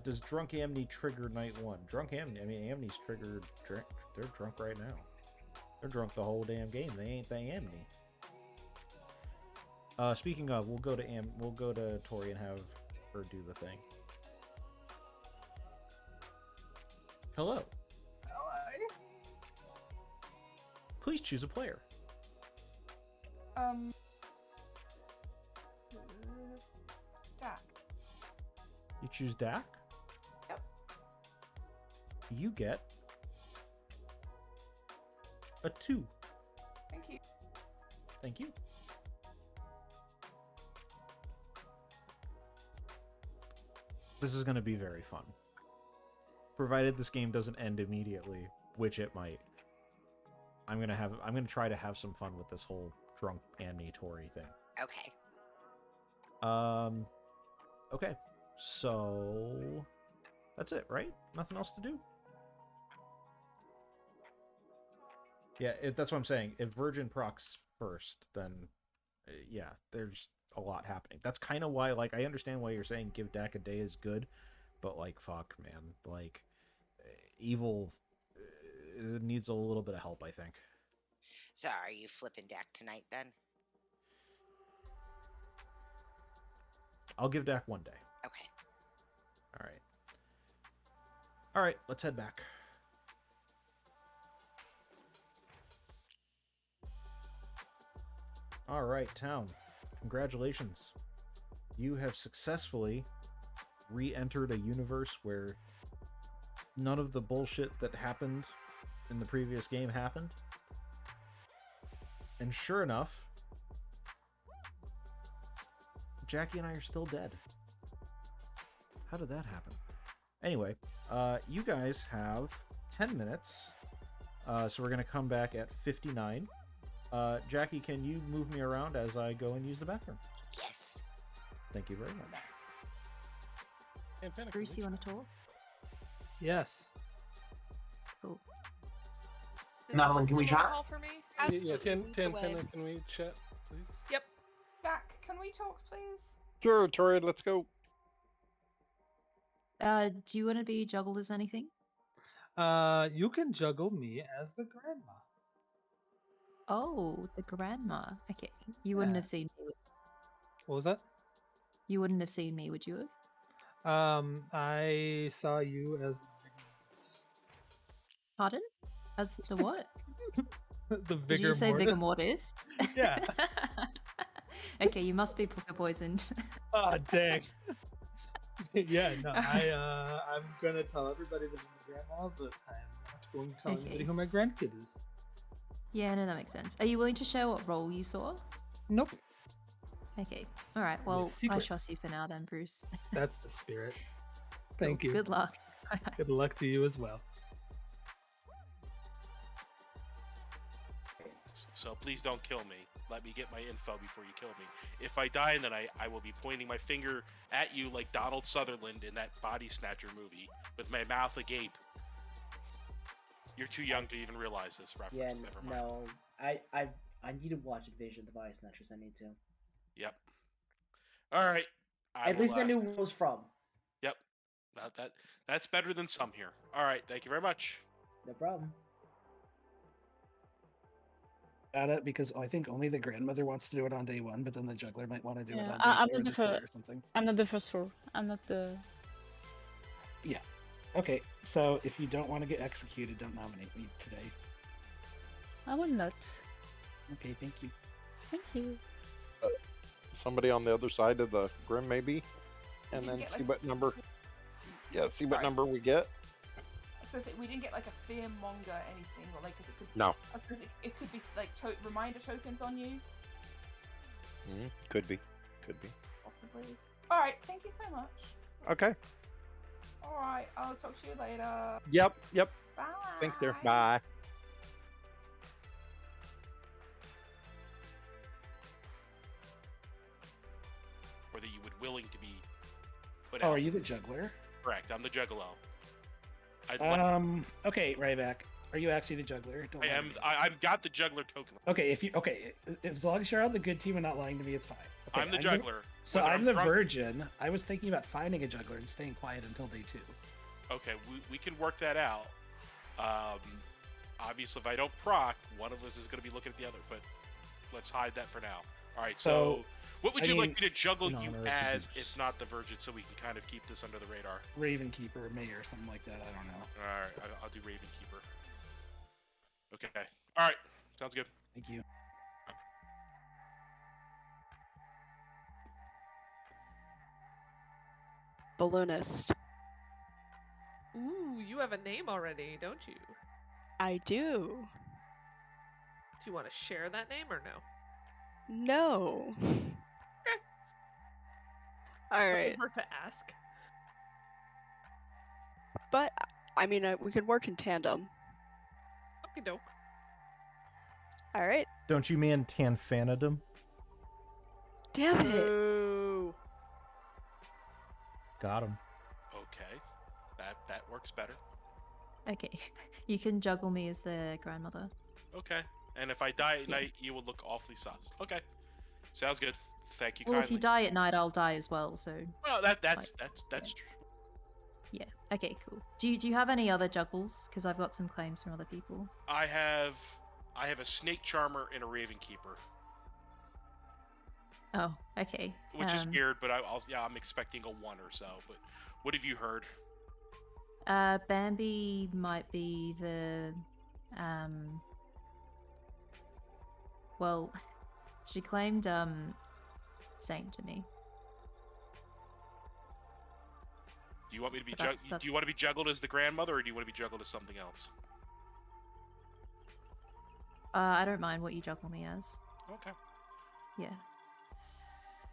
Does Drunk Amnesty trigger night 1? Drunk Amnesty, I mean, Amnesty's triggered. They're drunk right now. They're drunk the whole damn game. They ain't the Amnesty. Speaking of, we'll go to Tori and have her do the thing. Hello. Hello. Please choose a player. Dak. You choose Dak? Yep. You get a 2. Thank you. Thank you. This is going to be very fun. Provided this game doesn't end immediately, which it might. I'm going to try to have some fun with this whole drunk Annie Tori thing. Okay. Okay. So that's it, right? Nothing else to do? Yeah, that's what I'm saying. If Virgin procs first, then yeah, there's a lot happening. That's kind of why, like, I understand why you're saying give Dak a day is good, but like, fuck, man, like, evil needs a little bit of help, I think. So are you flipping Dak tonight then? I'll give Dak one day. Okay. All right. All right, let's head back. All right, town. Congratulations. You have successfully re-entered a universe where none of the bullshit that happened in the previous game happened. And sure enough, Jackie and I are still dead. How did that happen? Anyway, you guys have 10 minutes. So we're going to come back at 59. Jackie, can you move me around as I go and use the bathroom? Yes. Thank you very much. Bruce, you want to talk? Yes. Cool. Madeline, can we chat? Call for me? Yeah, Tan Absolutely. Panda, can we chat, please? Yep. Dak, can we talk, please? Sure, Tori, let's go. Do you want to be juggled as anything? You can juggle me as the grandma. Oh, the grandma. Okay. You wouldn't Yeah. have seen me. What was that? You wouldn't have seen me, would you have? I saw you as Pardon? As the what? the vigor Did you say mortis. vigor mortis? Yeah. Okay, you must be poker poisoned. Oh dang. Yeah, no, I'm gonna tell everybody that I'm the grandma, but I'm not going to tell anybody Okay. who my grandkid is. Yeah, no, that makes sense. Are you willing to share what role you saw? Nope. Okay. All right. Well, I secret. trust you for now, then, Bruce. That's the spirit. Thank you. Good luck. Good luck to you as well. So please don't kill me. Let me get my info before you kill me. If I die, then I will be pointing my finger at you like Donald Sutherland in that Body Snatcher movie, with my mouth agape. You're too young to even realize this reference. Yeah, Never mind. no, I need to watch Invasion of the Body Snatchers. I need to. Yep. All right. At least I knew where it was from. Yep. That's better than some here. All right. Thank you very much. No problem. Got it, because I think only the grandmother wants to do it on day one, but then the juggler might want to do it Yeah, on I'm day not the or first. or something. I'm not the first rule. I'm not the. Yeah. Okay, so if you don't want to get executed, don't nominate me today. I will not. Okay, thank you. Thank you. Somebody on the other side of the grim, maybe, and then see what number. Yeah, see what number we get. I was gonna say, we didn't get like a fear monger anything, or like, 'cause it could. No. I was gonna say, it could be like reminder tokens on you, Could be. possibly. All right, thank you so much. Okay. All right, I'll talk to you later. Yep. Bye. Thanks, there. Bye. Or that you would willing to be put Oh, out. are you the juggler? Correct. I'm the juggalo. Okay, Ryback. Are you actually the juggler? Don't I lie to am. me. I've got the juggler token. Okay, as long as you're on the good team and not lying to me, it's fine. Okay, I'm the juggler. So Whether I'm I'm the drunk- virgin. I was thinking about finding a juggler and staying quiet until day 2. Okay, we can work that out. Obviously, if I don't proc, one of us is going to be looking at the other, but let's hide that for now. All right, so what would I you like mean, me to juggle in you honor of as, Bruce. if not the virgin, so we can kind of keep this under the radar? Raven Keeper, Mayor, something like that. I don't know. All right, I'll do Raven Keeper. Okay. All right, sounds good. Thank you. Balloonist. Ooh, you have a name already, don't you? I do. Do you want to share that name or no? No. All right. Hurt to ask. But I mean, we could work in tandem. Okie doke. All right. Don't you man Tanfanadum? Damn it. Ooh. Got him. Okay, that works better. Okay. You can juggle me as the grandmother. Okay. And if I die at night, you will look awfully sus. Okay. Sounds good. Thank you Well, kindly. if you die at night, I'll die as well. So. Well, that's true. Yeah. Okay. Cool. Do you have any other juggles? Because I've got some claims from other people. I have a snake charmer and a raven keeper, Oh. Okay. which is weird, but I'm expecting a 1 or so. But what have you heard? Bambi might be the. Well, she claimed Saint to me. Do you want me to be That's- do you want to be juggled as the grandmother, or do you want to be juggled as something else? I don't mind what you juggle me as. Okay. Yeah.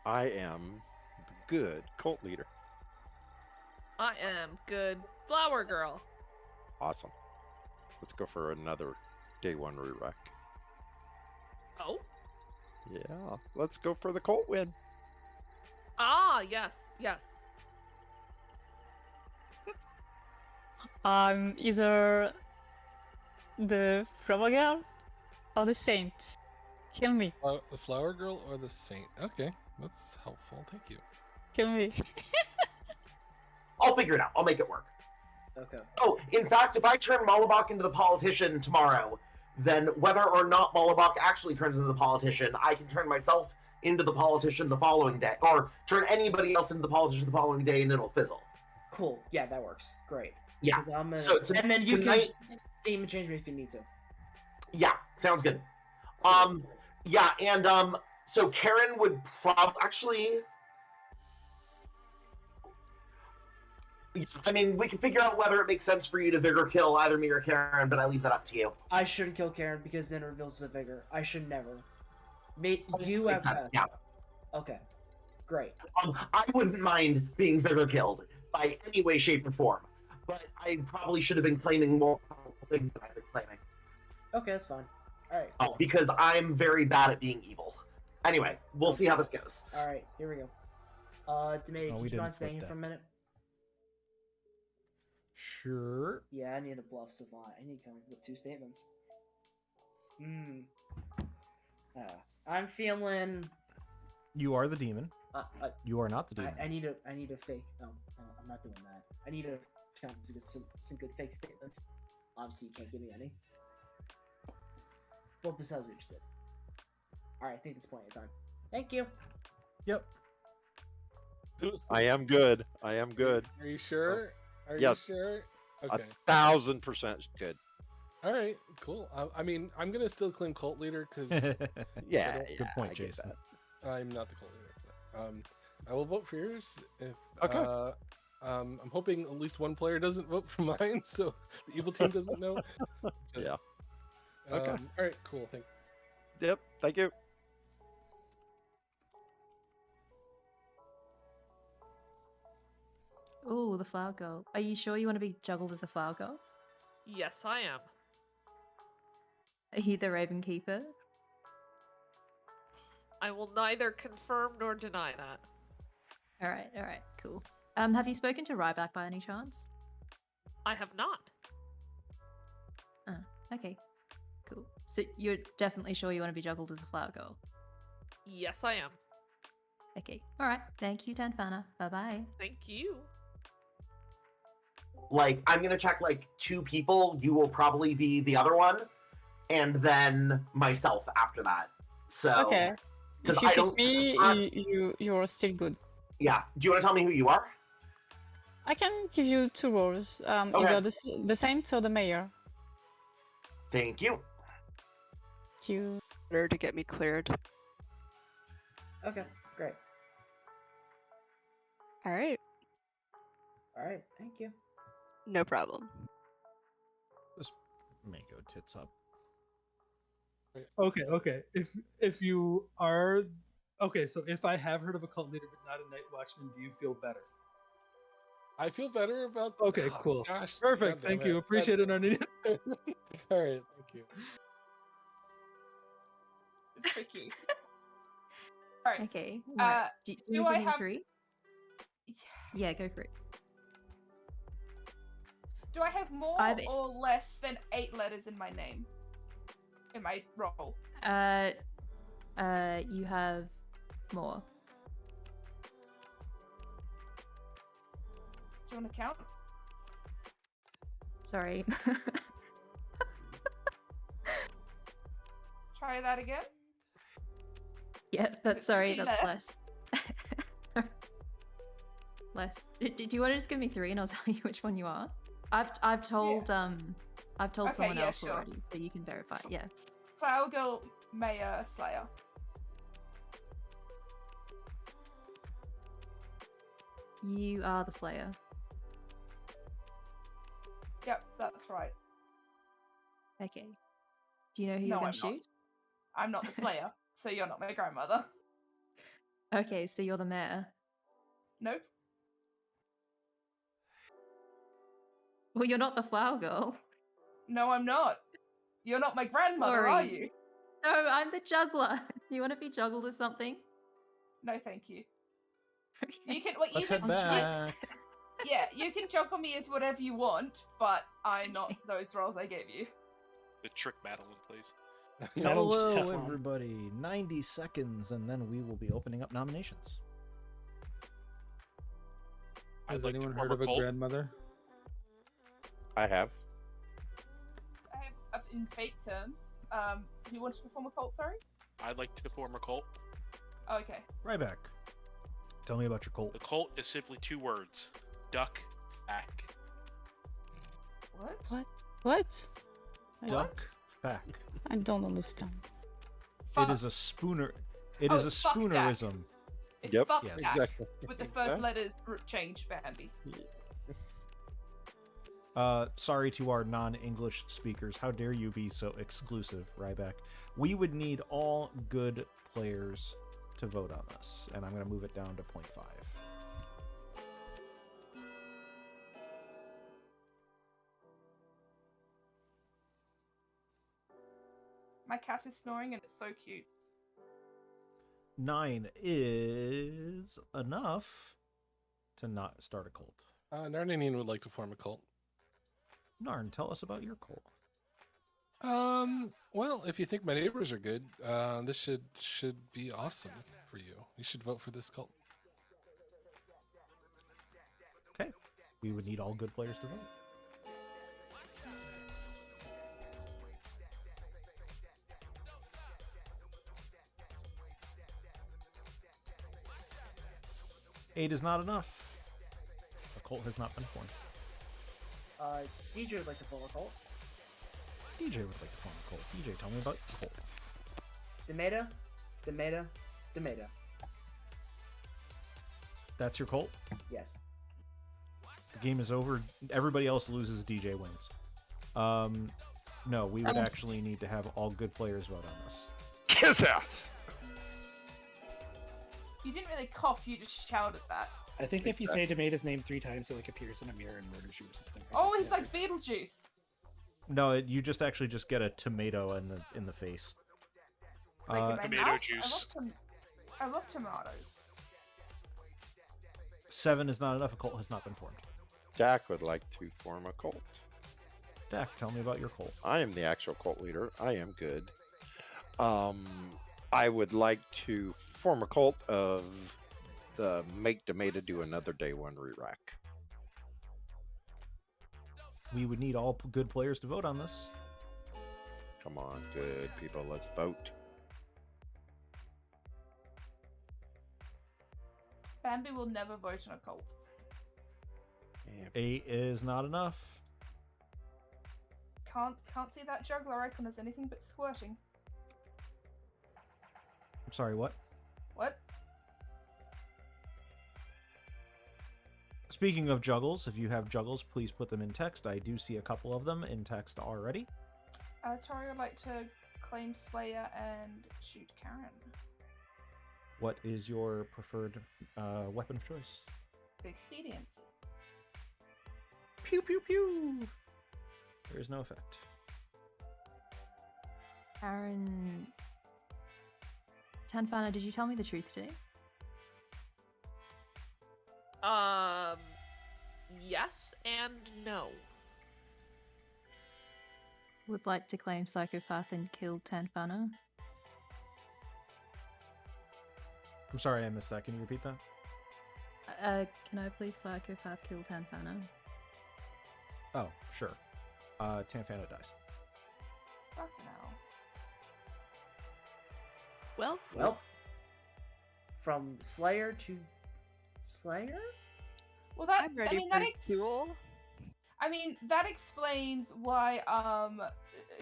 I am the good cult leader. I am good flower girl. Awesome. Let's go for another day 1 re-rack. Oh. Yeah, let's go for the cult win. Ah, yes, yes. Either the flower girl or the saint. Kill me. The flower girl or the saint? Okay, that's helpful. Thank you. Kill me. I'll figure it out. I'll make it work. Okay. Oh, in fact, if I turn Mullibok into the politician tomorrow, then whether or not Mullibok actually turns into the politician, I can turn myself into the politician the following day, or turn anybody else into the politician the following day, and it'll fizzle. Cool. Yeah, that works. Great. Yeah. 'Cause I'm gonna... So and then you tonight, can demon change me if you need to. yeah, sounds good. Yeah, and so Karen would actually. I mean, we can figure out whether it makes sense for you to vigor kill either me or Karen, but I leave that up to you. I shouldn't kill Karen because then it reveals the vigor. I should never. You have Makes sense, yeah. Okay. Great. I wouldn't mind being vigor killed by any way, shape, or form, but I probably should have been claiming more things than I've been claiming. Okay, that's fine. All right. Because I'm very bad at being evil. Anyway, we'll see how this goes. All right, here we go. Demay, we can you mind didn't staying here flip for a minute? Sure. Yeah, I need a bluff savant. I need to come with 2 statements. I'm feeling. You are the demon. You are not the demon. I need a fake. No, I'm not doing that. I need to come to get some good fake statements. Obviously, you can't give me any. Well, besides what you just did. All right, I think that's plenty of time. Thank you. Yep. I am good. I am good. Are you sure? Are Yes. you sure? Okay. 1000% good. All right, cool. I mean, I'm gonna still claim cult leader because Yeah, Good point, I get Jason. I'm not the cult leader. But, I will vote for yours. If Okay. I'm hoping at least one player doesn't vote for mine, so the evil team doesn't know. Yeah. Okay. All right, cool. Thank. Yep. Thank you. Oh, the flower girl. Are you sure you want to be juggled as the flower girl? Yes, I am. Are you the raven keeper? I will neither confirm nor deny that. All right, cool. Have you spoken to Ryback by any chance? I have not. Okay, cool. So you're definitely sure you want to be juggled as a flower girl? Yes, I am. Okay, all right. Thank you, Tanfana. Bye-bye. Thank you. Like, I'm gonna check like 2 people. You will probably be the other one, and then myself after that. So Okay. because If you I pick don't. me, you're still good. Yeah. Do you want to tell me who you are? I can give you 2 roles. Either the saint or the mayor. Thank you. Thank you. Better to get me cleared. Okay, great. All right. All right, thank you. No problem. Just mango tits up. Okay. If you are okay, so if I have heard of a cult leader but not a night watchman, do you feel better? I feel better about. Okay, Oh, cool. Gosh, Perfect. goddamn Thank you. it. Appreciate it, Arnie. All right, thank you. Tricky. All right. Okay. Right. Do you do I give me have 3? Yeah, go for it. Do I have more I've- or less than 8 letters in my name? in my roll? You have more. Do you want to count? Sorry. Try that again. Yeah, that's sorry. Be That's less. Less. Do you want to just give me 3 and I'll tell you which one you are? I've told I've told Okay, someone yeah, else sure. already, so you can verify. Yeah. Flower Girl, Mayor, Slayer. You are the Slayer. Yep, that's right. Okay. Do you know who No, you're gonna I'm not. shoot? I'm not the Slayer, so you're not my grandmother. Okay, so you're the mayor. Nope. Well, you're not the flower girl. No, I'm not. You're not my grandmother, are Sorry. you? No, I'm the juggler. You want to be juggled or something? No, thank you. You can. Well, Let's you head can. back. Yeah, you can juggle me as whatever you want, but I'm not those roles I gave you. The trick Madeline, please. That'll just Hello, have fun. everybody. 90 seconds, and then we will be opening up nominations. Has I'd like to anyone form heard of a cult. grandmother? I have. I have in fake terms. So you wanted to form a cult? Sorry. I'd like to form a cult. Oh, okay. Ryback, tell me about your cult. The cult is simply 2 words: duck, fack. What? What? Duck Fack. I don't understand. It is a spooner. It is a it's fuck Jack. spoonerism. It's Yep, fuck yes. Jack, exactly. with the first Exactly. letters changed, Bambi. Sorry to our non-English speakers. How dare you be so exclusive, Ryback? We would need all good players to vote on this, and I'm going to move it down to 0.5. My cat is snoring and it's so cute. 9 is enough to not start a cult. Narninian would like to form a cult. Narn, tell us about your cult. Well, if you think my neighbors are good, this should be awesome for you. You should vote for this cult. Okay. We would need all good players to vote. Eight is not enough. A cult has not been formed. DJ would like to form a cult. DJ would like to form a cult. DJ, tell me about your cult. Demeta. That's your cult? Yes. The game is over. Everybody else loses. DJ wins. No, we would actually need to have all good players vote on this. Kiss ass! You didn't really cough, you just shouted that. I think if you say Demeta's name 3 times, it like appears in a mirror and murders you or something. Oh, he's like Beetlejuice. No, you just actually just get a tomato in the face. Like in my Tomato mouth? juice. I love tomatoes. 7 is not enough. A cult has not been formed. Jack would like to form a cult. Dak, tell me about your cult. I am the actual cult leader. I am good. I would like to form a cult of the Make Demeta Do Another Day 1 re-rack. We would need all good players to vote on this. Come on, good people, let's vote. Bambi will never vote on a cult. 8 is not enough. Can't see that juggler icon as anything but squirting. I'm sorry, what? What? Speaking of juggles, if you have juggles, please put them in text. I do see a couple of them in text already. Tori would like to claim Slayer and shoot Karen. What is your preferred weapon of choice? The expediency. Pew pew pew! There is no effect. Aaron... Tanfana, did you tell me the truth today? Yes and no. would like to claim psychopath and kill Tanfana. I'm sorry I missed that. Can you repeat that? Can I please psychopath kill Tanfana? Oh, sure. Tanfana dies. Fucking hell. Well, from Slayer to Slayer? Well, that I'm ready I mean, for that duel. I mean, that explains why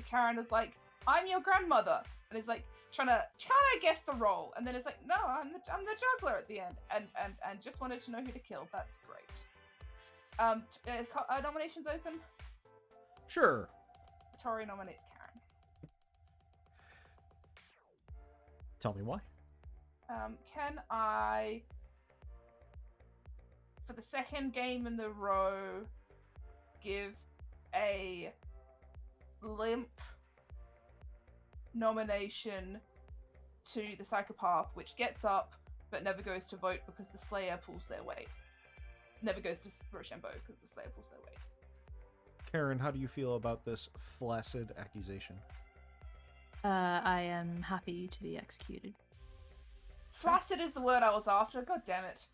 Karen is like, "I'm your grandmother," and is like trying to guess the role, and then it's like, "No, I'm the juggler" at the end, and just wanted to know who to kill. That's great. Nominations open. Sure. Tori nominates Karen. Tell me why. Can I, for the second game in the row, give a limp nomination to the psychopath, which gets up but never goes to vote because the Slayer pulls their weight. Never goes to Rochambeau because the Slayer pulls their weight. Karen, how do you feel about this flaccid accusation? I am happy to be executed. Flaccid is the word I was after. God damn it.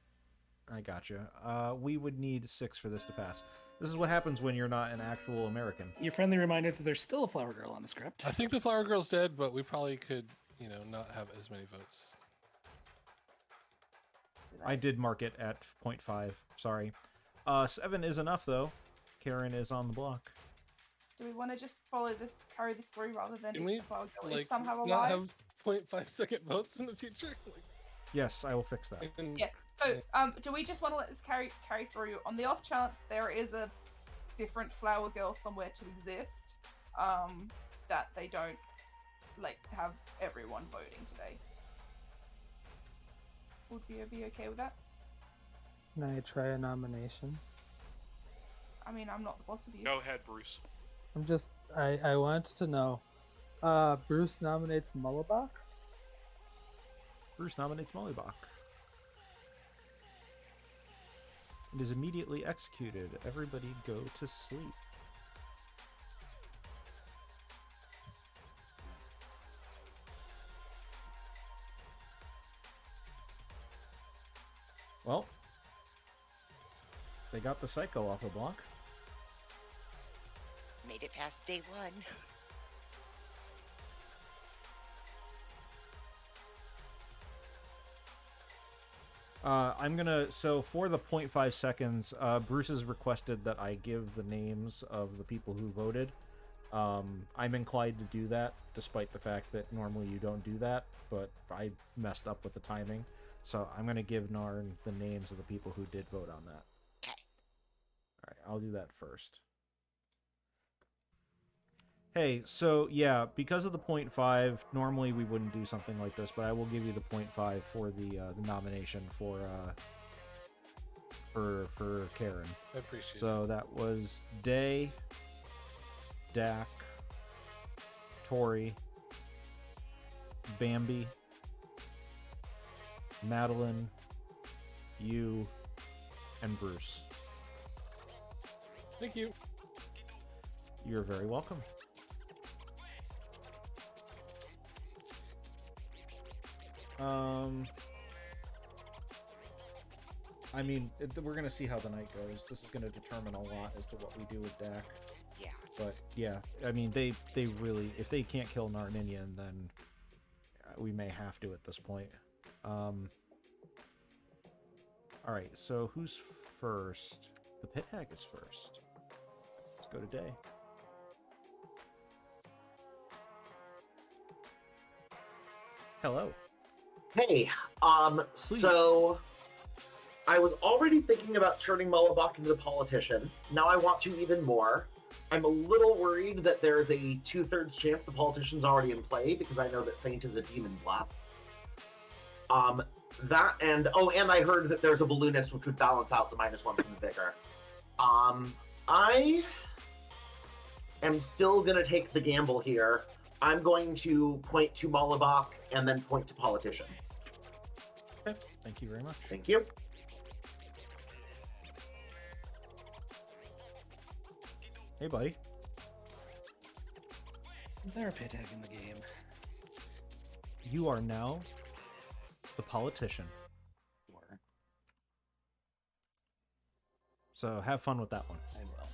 I gotcha. We would need 6 for this to pass. This is what happens when you're not an actual American. Your friendly reminder that there's still a flower girl on the script. I think the flower girl's dead, but we probably could, not have as many votes. I did mark it at 0.5. Sorry. 7 is enough, though. Karen is on the block. Do we want to just carry this through rather than Can we, is somehow not alive? have 0.5-second votes in the future? Yes, I will fix that. Yeah. So, do we just want to let this carry through on the off chance there is a different flower girl somewhere to exist, that they don't have everyone voting today? Would you be okay with that? Can I try a nomination? I mean, I'm not the boss of you. Go ahead, Bruce. I wanted to know. Bruce nominates Mullibach? Bruce nominates Mollybach. It is immediately executed. Everybody go to sleep. Well, they got the psycho off the block. Made it past day 1. So for the 0.5 seconds, Bruce has requested that I give the names of the people who voted. I'm inclined to do that, despite the fact that normally you don't do that, but I messed up with the timing. So I'm going to give Narn the names of the people who did vote on that. Okay. Alright, I'll do that first. Hey, so yeah, because of the 0.5, normally we wouldn't do something like this, but I will give you the 0.5 for the nomination for Karen. I appreciate it. So that was Day, Dak, Tori, Bambi, Madeline, you, and Bruce. Thank you. You're very welcome. I mean, we're gonna see how the night goes. This is gonna determine a lot as to what we do with Dak. Yeah. But yeah, I mean, they really, if they can't kill Narninian, then we may have to at this point. All right, so who's first? The pit hag is first. Let's go to Day. Hello. Hey, so I was already thinking about turning Mullibach into the politician. Now I want to even more. I'm a little worried that there's a 2/3 chance the politician's already in play because I know that Saint is a demon bluff. That and I heard that there's a balloonist which would balance out the -1 from the vicar. I am still gonna take the gamble here. I'm going to point to Mullibach and then point to politician. Okay, thank you very much. Thank you. Hey, buddy. Is there a pit hag in the game? You are now the politician. Sure. So have fun with that one. I will.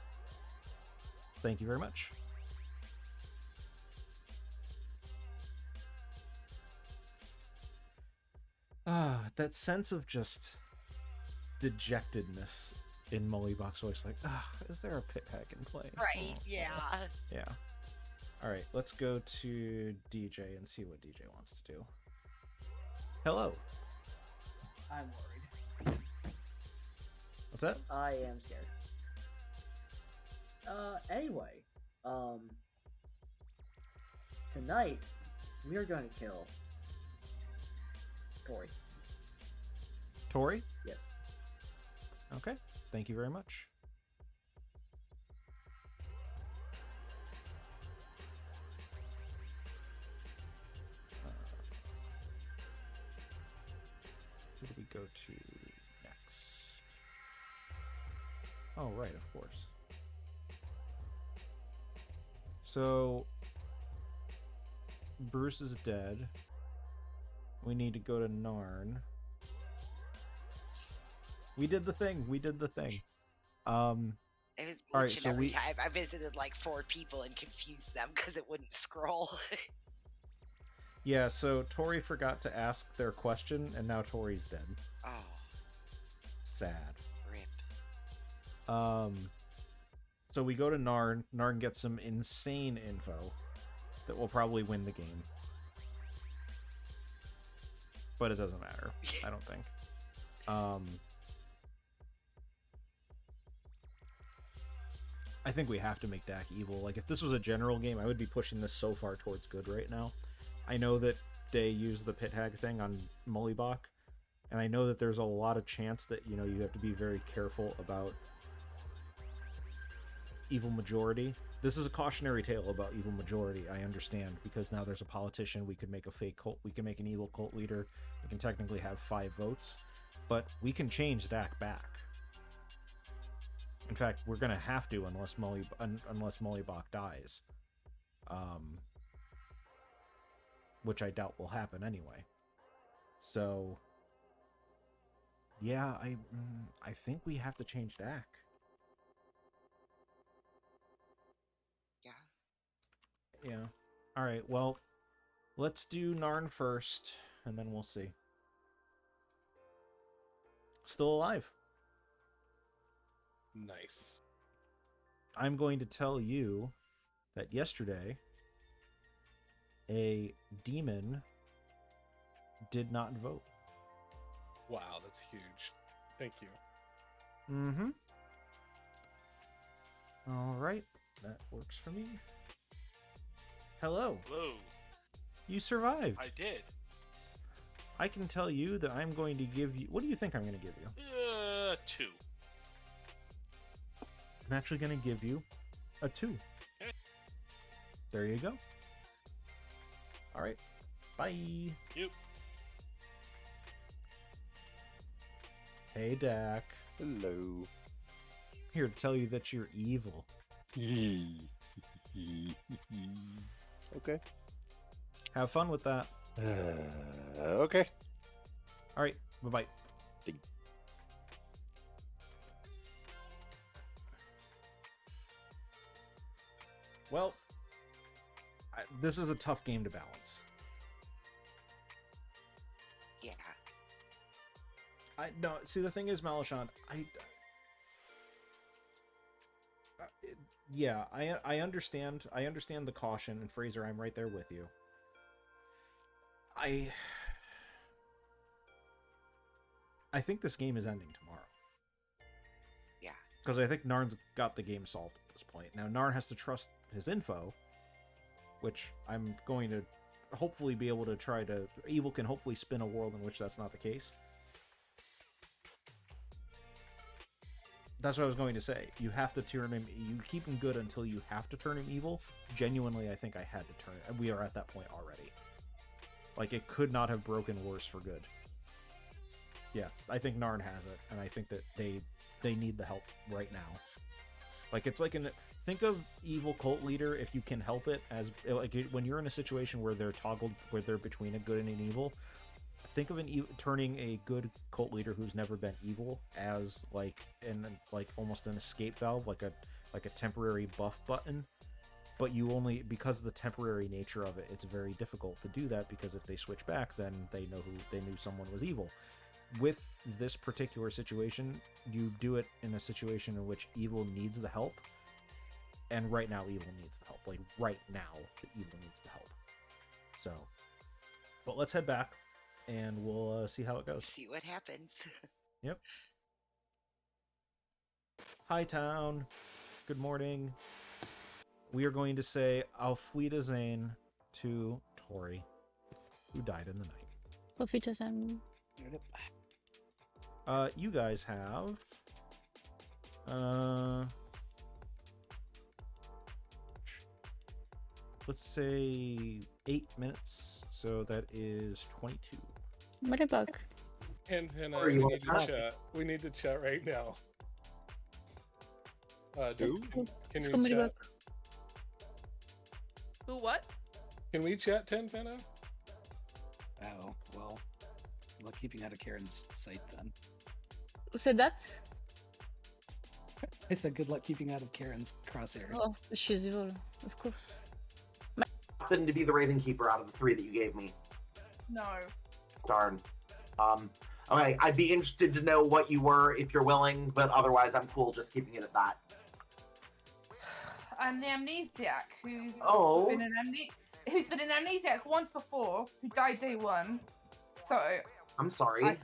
Thank you very much. That sense of just dejectedness in Mollybox voice, like, is there a pit hag in play? Right, yeah. Yeah. Alright, let's go to DJ and see what DJ wants to do. Hello. I'm worried. What's that? I am scared. Anyway, tonight we are going to kill Tori. Tori? Yes. Okay, thank you very much. Who do we go to next? Oh, right, of course. So, Bruce is dead. We need to go to Narn. We did the thing. We did the thing. It was glitching Alright, so every time. I visited like 4 people and confused them because it wouldn't scroll. Yeah, so Tori forgot to ask their question, and now Tori's dead. Oh. Sad. Rip. So we go to Narn. Narn gets some insane info that will probably win the game. But it doesn't matter, I don't think. I think we have to make Dak evil. Like, if this was a general game, I would be pushing this so far towards good right now. I know that they use the pit hag thing on Molybach, and I know that there's a lot of chance that, you know, you have to be very careful about evil majority. This is a cautionary tale about evil majority, I understand, because now there's a politician, we could make a fake cult, we can make an evil cult leader, we can technically have 5 votes, but we can change Dak back. In fact, we're gonna have to unless Molybach dies. Which I doubt will happen anyway. So, yeah, I think we have to change Dak. Yeah. Yeah. Alright, well, let's do Narn first, and then we'll see. Still alive. Nice. I'm going to tell you that yesterday, a demon did not vote. Wow, that's huge. Thank you. Mm-hmm. All right, that works for me. Hello. Hello. You survived. I did. I can tell you that I'm going to give you... What do you think I'm going to give you? 2. I'm actually going to give you a 2. Okay. There you go. All right. Bye. You. Hey, Dak. Hello. Here to tell you that you're evil. Okay. Have fun with that. Okay. All right. Bye-bye. Well, this is a tough game to balance. Yeah. No, see, the thing is, Malachon, yeah, I understand. I understand the caution, and Fraser, I'm right there with you. I think this game is ending tomorrow. Yeah. Because I think Narn's got the game solved at this point. Now, Narn has to trust his info, which I'm going to hopefully be able to try to... Evil can hopefully spin a world in which that's not the case. That's what I was going to say. You have to turn him... You keep him good until you have to turn him evil. Genuinely, I think I had to turn it. We are at that point already. Like, it could not have broken worse for good. Yeah, I think Narn has it, and I think that they need the help right now. Like it's like think of evil cult leader if you can help it as like when you're in a situation where they're toggled, where they're between a good and an evil. Think of turning a good cult leader who's never been evil as like almost an escape valve, like a temporary buff button. But you only, because of the temporary nature of it, it's very difficult to do that, because if they switch back, then they knew someone was evil. With this particular situation, you do it in a situation in which evil needs the help, and right now evil needs the help. Like right now, the evil needs the help. So, but let's head back, and we'll see how it goes. See what happens. Yep. Hi, town. Good morning. We are going to say Auf Wiedersehen to Tori, who died in the night. Auf Wiedersehen. You guys have let's say 8 minutes, so that is 22. Motherbuck. And Or we you need want to to chat. We need to chat right now. Who? Can Let's we go chat? Motherbuck. Who what? Can we chat, Tenfena? Oh, well, luck keeping out of Karen's sight then. Who said that? I said good luck keeping out of Karen's crosshairs. Oh, she's evil, of course. Happened to be the Raven Keeper out of the 3 that you gave me. No. Darn. Okay, I'd be interested to know what you were if you're willing, but otherwise I'm cool just keeping it at that. I'm the amnesiac who's Oh. been an amnesiac once before, who died day 1. So I'm sorry. I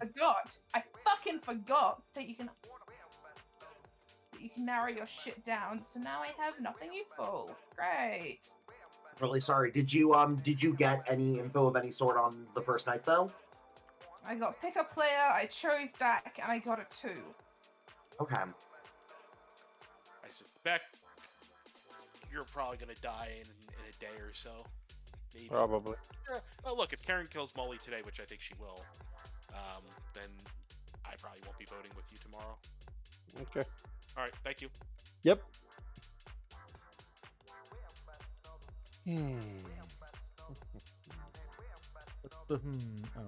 fucking forgot that you can narrow your shit down. So now I have nothing useful. Great. Really sorry. Did you get any info of any sort on the first night though? I got pick a player, I chose Dak, and I got a 2. Okay. I suspect you're probably gonna die in a day or so. Maybe. Probably. Well, look, if Karen kills Molly today, which I think she will, then I probably won't be voting with you tomorrow. Okay. All right, thank you. Yep. What's the oh.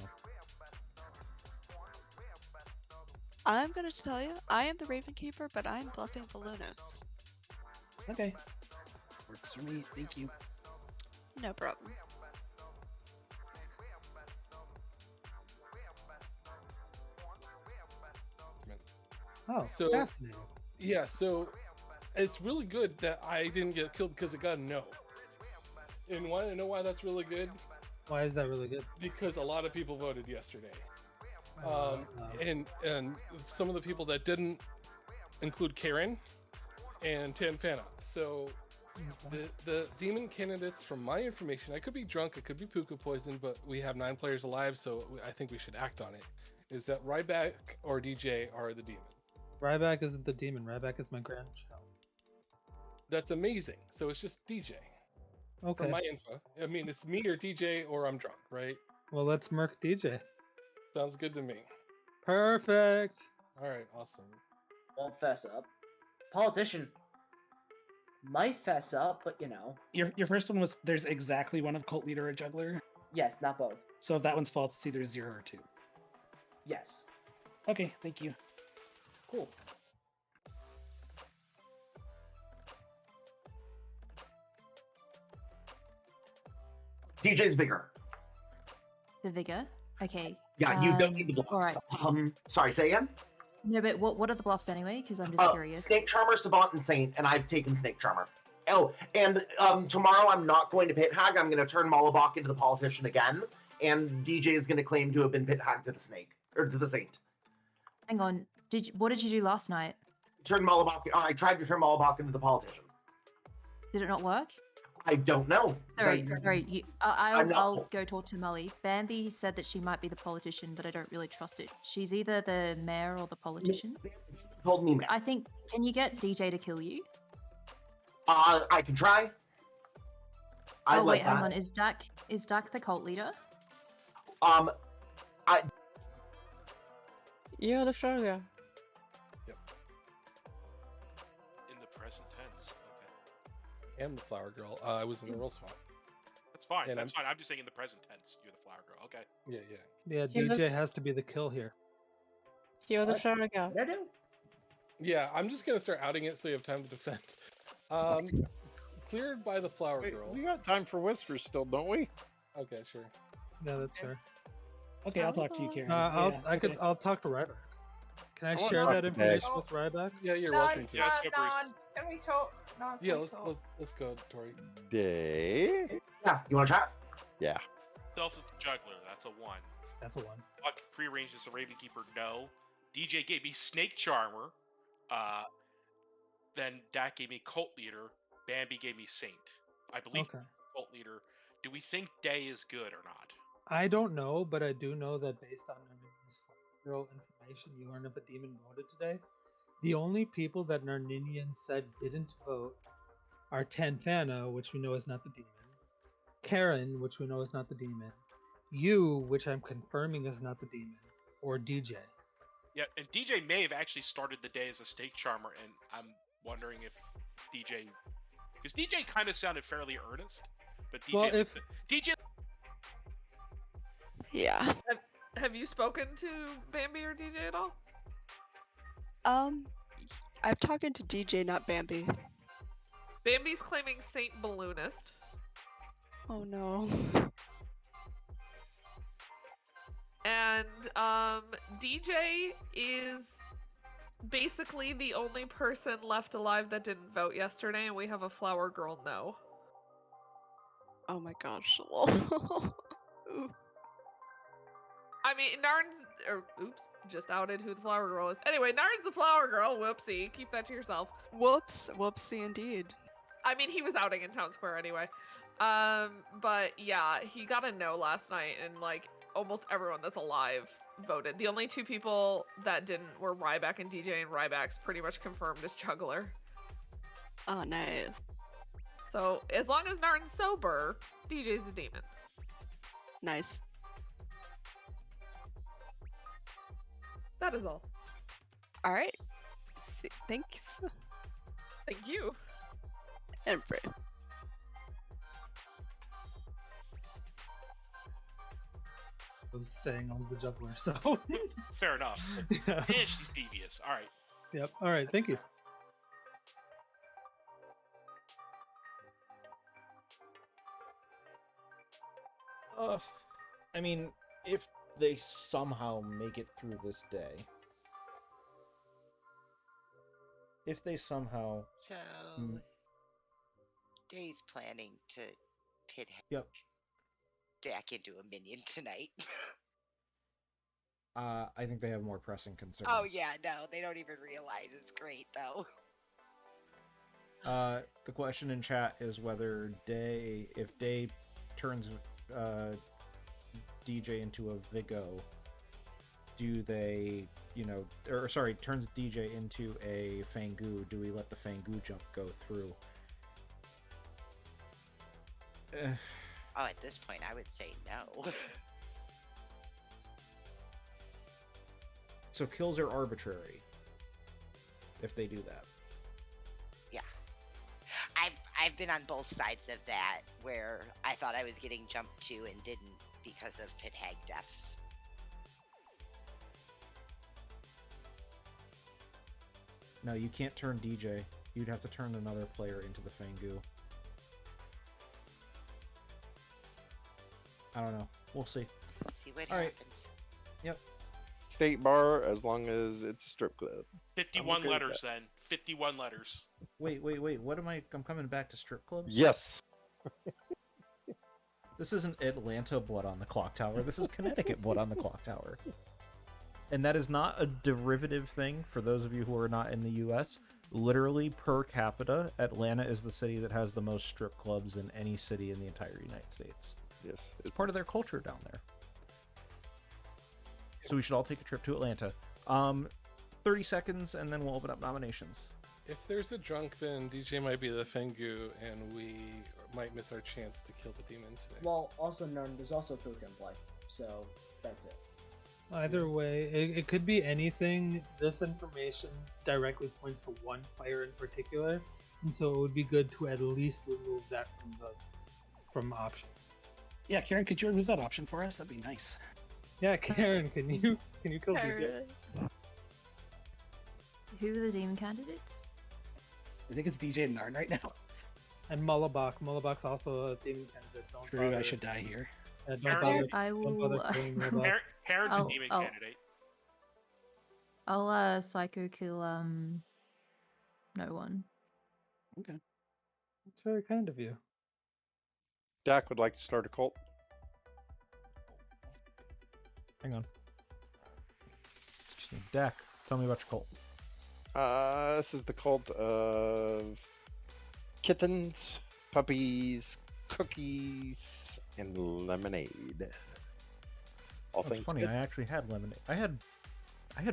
I'm gonna tell you, I am the Raven Keeper, but I'm bluffing Balloonus. Okay. Works for me, thank you. No problem. Oh, So- fascinating. Yeah, so it's really good that I didn't get killed because it got a no. And want to know why that's really good? Why is that really good? Because a lot of people voted yesterday. Uh, And some of the people that didn't include Karen and Tanfana. So the demon candidates, from my information, I could be drunk, I could be puka poisoned, but we have 9 players alive, so I think we should act on it. Is that Ryback or DJ are the demon? Ryback isn't the demon. Ryback is my grandchild. That's amazing. So it's just DJ. Okay. From my info. I mean, it's me or DJ or I'm drunk, right? Well, let's murk DJ. Sounds good to me. Perfect. All right, awesome. Won't fess up. Politician might fess up, but you know. Your first one was there's exactly one of cult leader or juggler. Yes, not both. So if that one's false, it's either 0 or 2. Yes. Okay, thank you. Cool. DJ's vigor. The vigor. Okay. Yeah, you don't need the bluffs. Alright. Sorry, say again? No, but what are the bluffs anyway? Because I'm just curious. Snake Charmer, Savant, and Saint, and I've taken Snake Charmer. Oh, and tomorrow I'm not going to pit hag. I'm going to turn Mollabach into the politician again, and DJ is going to claim to have been pit hag to the snake or to the Saint. Hang on. What did you do last night? Turn Mollabach. I tried to turn Mollabach into the politician. Did it not work? I don't know. Sorry. I'll go talk to Molly. Bambi said that she might be the politician, but I don't really trust it. She's either the mayor or the politician. Told me mayor. I think. Can you get DJ to kill you? I can try. Oh wait, hang on. Is Dak the cult leader? You're the floor. In the Present tense. Okay. I'm the flower girl. I was in the roll swap. That's fine. And That's fine. I'm just saying in the present tense, you're the flower girl. Okay. Yeah. Yeah, He was- DJ has to be the kill here. You're the What? flower girl. What did I do? Yeah, I'm just gonna start outing it so you have time to defend. Cleared by the flower Wait, girl. we got time for whispers still, don't we? Okay, sure. Yeah, that's fair. Okay, I'll talk to you, Karen. I'll talk to Ryback. Can I I wanna share talk that to information Dag. with Ryback? Yeah, you're No, welcome to. no, no, can we talk? No, can Yeah, we talk? let's go, Tori. Day. Yeah, you want to chat? Yeah. Self is the juggler. That's a 1. That's a 1. Buck prearranged as the Raven Keeper. No. DJ gave me Snake Charmer. Then Dak gave me Cult Leader. Bambi gave me Saint. I believe Okay. Cult Leader. Do we think Day is good or not? I don't know, but I do know that based on Narninian's girl information you learned if a demon voted today, the only people that Narninian said didn't vote are Tanfana, which we know is not the demon, Karen, which we know is not the demon, you, which I'm confirming is not the demon, or DJ. Yeah, and DJ may have actually started the day as a Snake Charmer, and I'm wondering if DJ... Because DJ kind of sounded fairly earnest, but DJ... Well, if DJ... Yeah. Have you spoken to Bambi or DJ at all? I've talking to DJ, not Bambi. Bambi's claiming Saint Balloonist. Oh no. And DJ is basically the only person left alive that didn't vote yesterday, and we have a flower girl no. Oh my gosh. Lol. Ooh. I mean, oops, just outed who the flower girl is. Anyway, Narn's the flower girl. Whoopsie. Keep that to yourself. Whoops. Whoopsie indeed. I mean, he was outing in Town Square anyway. But yeah, he got a no last night, and like almost everyone that's alive voted. The only 2 people that didn't were Ryback and DJ, and Ryback's pretty much confirmed as juggler. Oh, nice. So as long as Narn's sober, DJ's the demon. Nice. That is all. All right. Thanks. Thank you. And Bray. I was saying I was the juggler, so. Fair enough. Yeah. And she's devious. All right. Yep. All right. Thank you. I mean, if they somehow make it through this day. If they somehow... So... Day's planning to pit Yep. Dak into a minion tonight. I think they have more pressing concerns. Oh yeah, no, they don't even realize it's great though. The question in chat is whether if Day turns DJ into a Vigo, do they, turns DJ into a Fangu, do we let the Fangu jump go through? Oh, at this point, I would say no. So kills are arbitrary if they do that. Yeah. I've been on both sides of that, where I thought I was getting jumped to and didn't because of pit hag deaths. No, you can't turn DJ. You'd have to turn another player into the Fangu. I don't know. We'll see. See what All right. happens. Yep. State bar as long as it's a strip club. 51 okay with letters that. then. 51 letters. Wait. What am I? I'm coming back to strip clubs? Yes. This isn't Atlanta Blood on the Clocktower. This is Connecticut Blood on the Clocktower. And that is not a derivative thing for those of you who are not in the US. Literally, per capita, Atlanta is the city that has the most strip clubs in any city in the entire United States. Yes. It's part of their culture down there. So we should all take a trip to Atlanta. 30 seconds, and then we'll open up nominations. If there's a drunk, then DJ might be the Fengu, and we might miss our chance to kill the demon today. Well, also known, there's also food in play, so that's it. Either way, it could be anything. This information directly points to one player in particular, and so it would be good to at least remove that from options. Yeah, Karen, could you remove that option for us? That'd be nice. Yeah, Karen, can you kill DJ? Karen. Who are the demon candidates? I think it's DJ and Narn right now. And Mullabach. Mullabach's also a demon candidate. Don't True, I bother. should die here. Don't Karen- bother. I Don't will. bother killing Mullabach. Heron's a I'll- demon I'll- candidate. I'll psycho kill no one. Okay. It's very kind of you. Dak would like to start a cult. Hang on. Excuse me. Dak, tell me about your cult. This is the cult of kittens, puppies, cookies, and lemonade. All That's things funny. good. I actually had lemonade. I had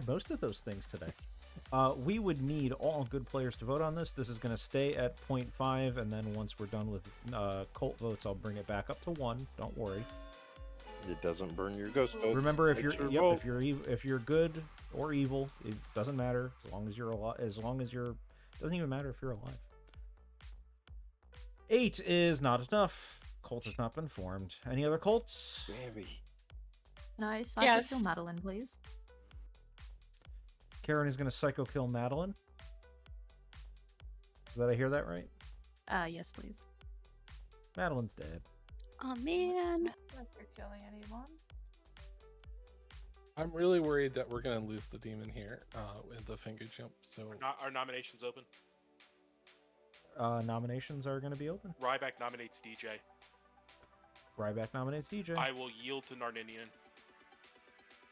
most of those things today. We would need all good players to vote on this. This is going to stay at 0.5, and then once we're done with cult votes, I'll bring it back up to 1. Don't worry. It doesn't burn your ghost vote. Remember, if Makes you're your vote. if you're good or evil, it doesn't matter as long as you're alive. As long as you're, doesn't even matter if you're alive. 8 is not enough. Cult has not been formed. Any other cults? Can I psycho Yes. kill Madeline, please? Karen is going to psycho kill Madeline. Did I hear that right? Yes, please. Madeline's dead. Oh man. Not for killing anyone. I'm really worried that we're gonna lose the demon here with the finger jump. So Our nominations open. Nominations are going to be open. Ryback nominates DJ. Ryback nominates DJ. I will yield to Narninian.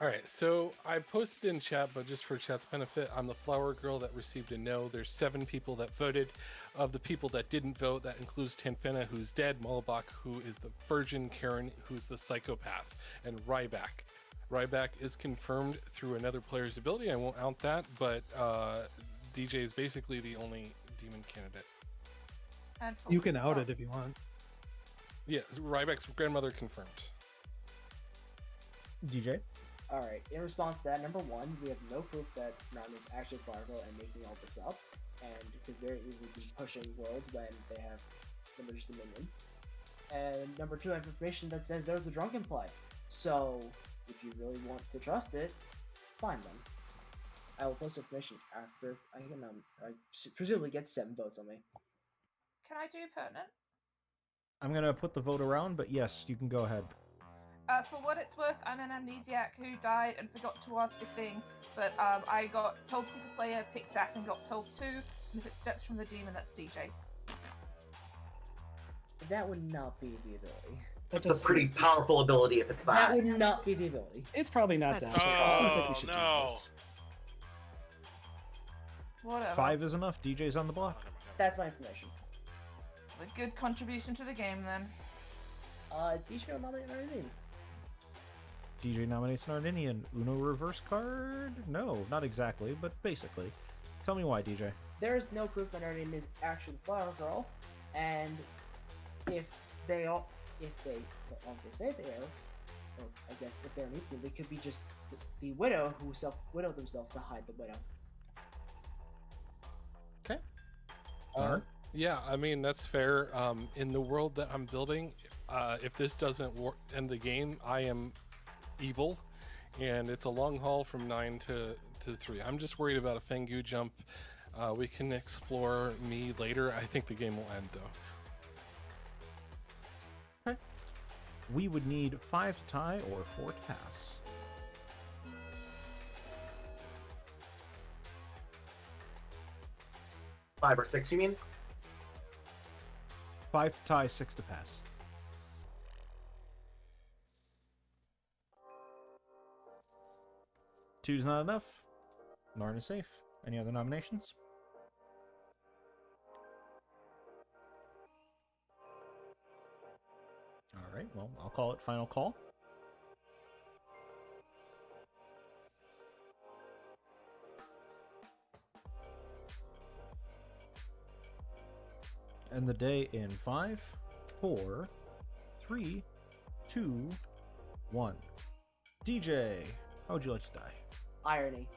all right, so I posted in chat, but just for chat's benefit, I'm the flower girl that received a no. There's 7 people that voted. Of the people that didn't vote, that includes Tanfena, who's dead, Mullabach, who is the virgin, Karen, who's the psychopath, and Ryback. Ryback is confirmed through another player's ability. I won't out that, but DJ is basically the only demon candidate. And You can out it if you want. Yeah, Ryback's grandmother confirmed. DJ? Alright, in response to that, number one, we have no proof that Narn is actually Fargo and making all this up, and could very easily be pushing worlds when they have the Magician Minion. And number two, I have information that says there's a drunken play. So, if you really want to trust it, fine then. I will post information after I can, presumably get 7 votes on me. Can I do pertinent? I'm going to put the vote around, but yes, you can go ahead. For what it's worth, I'm an amnesiac who died and forgot to ask a thing, but I got told to pick a player, picked Dak, and got told to, and if it steps from the demon, that's DJ. That would not be the ability. That's a pretty powerful ability if it's That that. would not be the ability. It's probably not that. Oh, Seems like we should no. do this. Whatever. 5 is enough. DJ's on the block. That's my information. It's a good contribution to the game then. DJ will nominate our name. DJ nominates Nardinian. Uno reverse card? No, not exactly, but basically. Tell me why, DJ. There is no proof that our name is actually Flower Girl, and if they say they are, or I guess if they're an they could be just the widow who self-widowed themselves to hide the widow. Okay. Yeah, I mean that's fair. In the world that I'm building, if this doesn't end the game, I am evil, and it's a long haul from 9 to 3. I'm just worried about a Fengu jump. We can explore me later. I think the game will end though. Okay. We would need 5 to tie or 4 to pass. Five or 6, you mean? 5 to tie, 6 to pass. Two's not enough. Narn is safe. Any other nominations? Alright, well, I'll call it final call. End the day in 5, 4, 3, 2, 1. DJ, How would you like to die? Irony.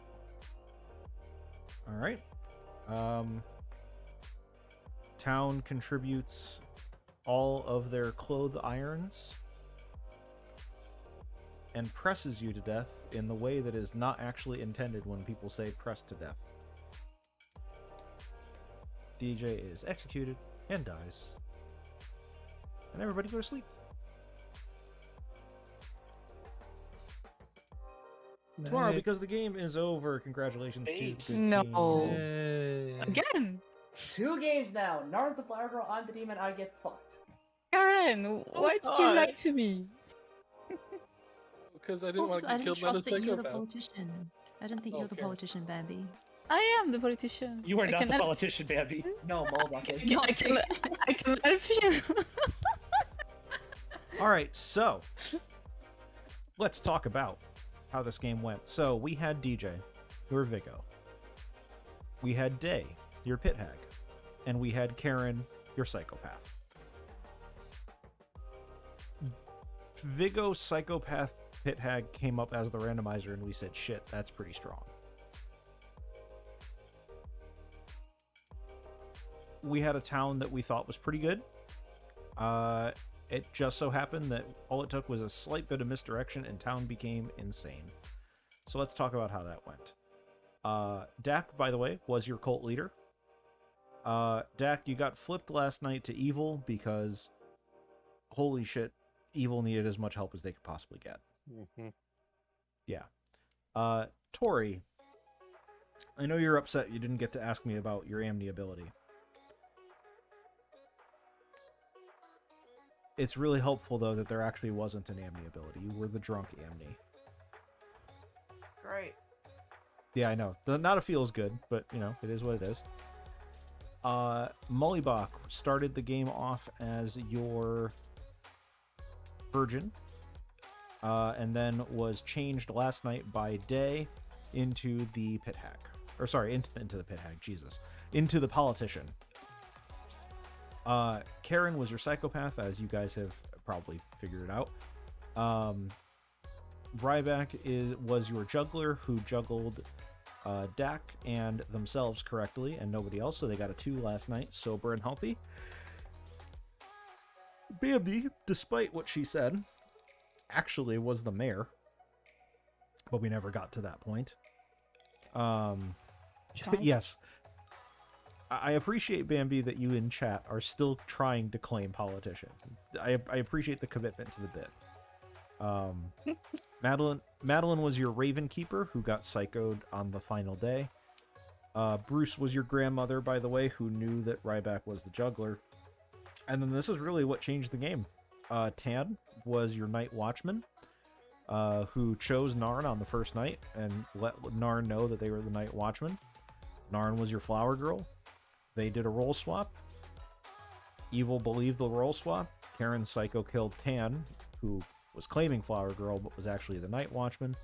All right. Town contributes all of their clothes irons and presses you to death in the way that is not actually intended when people say pressed to death. DJ is executed and dies. And everybody go to sleep. Tomorrow, Night. because the game is over. Congratulations to the team. No. Yay. Again. 2 games now. Nar's the flower girl, I'm the demon, I get fucked. Karen, why did you lie to me? Because I didn't want to I get didn't killed by the trust that you were the psychopath. politician. I didn't think you were the Okay. politician, Bambi. I am the politician. You are I not the can- politician, Bambi. No, Moldock is. I can help you. All right, so let's talk about how this game went. So we had DJ, your Vigo. We had Day, your pit hag. And we had Karen, your psychopath. Vigo, psychopath, pit hag came up as the randomizer, and we said, shit, that's pretty strong. We had a town that we thought was pretty good. It just so happened that all it took was a slight bit of misdirection and town became insane. So let's talk about how that went. Dak, by the way, was your cult leader. Dak, you got flipped last night to evil because, holy shit, evil needed as much help as they could possibly get. Mm-hmm. Yeah. Tori, I know you're upset you didn't get to ask me about your Amni ability. It's really helpful, though, that there actually wasn't an Amni ability. You were the drunk Amni. Great. Yeah, I know. Not a feels good, but, you know, it is what it is. Mullibach started the game off as your virgin, and then was changed last night by Day into the pit hag. Or, sorry, into the pit hag, Jesus. Into the politician. Karen was your psychopath, as you guys have probably figured it out. Ryback was your juggler, who juggled Dak and themselves correctly, and nobody else, so they got a 2 last night, sober and healthy. Bambi, despite what she said, actually was the mayor, but we never got to that point. Yes. I appreciate, Bambi, that you in chat are still trying to claim politician. I appreciate the commitment to the bit. Madeline was your Raven Keeper, who got psychoed on the final day. Bruce was your grandmother, by the way, who knew that Ryback was the juggler. And then this is really what changed the game. Tan was your Night Watchman, who chose Narn on the first night and let Narn know that they were the Night Watchman. Narn was your Flower Girl. They did a role swap. Evil believed the role swap. Karen Psycho killed Tan, who was claiming Flower Girl, but was actually the Night Watchman.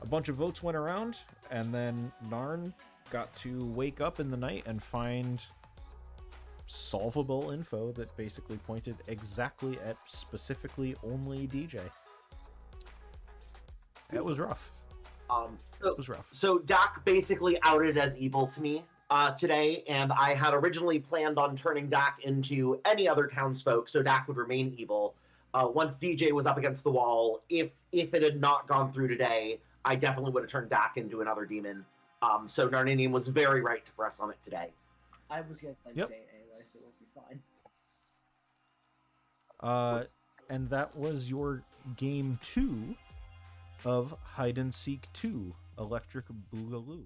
A bunch of votes went around, and then Narn got to wake up in the night and find solvable info that basically pointed exactly at specifically only DJ. It was rough. It was rough. So Dak basically outed as evil to me today, and I had originally planned on turning Dak into any other townsfolk, so Dak would remain evil. Once DJ was up against the wall, if it had not gone through today, I definitely would have turned Dak into another demon. So Narninian was very right to press on it today. I was gonna claim Yep. Saint anyway, so it'll be fine. And that was your game 2 of Hide and Seek 2 Electric Boogaloo.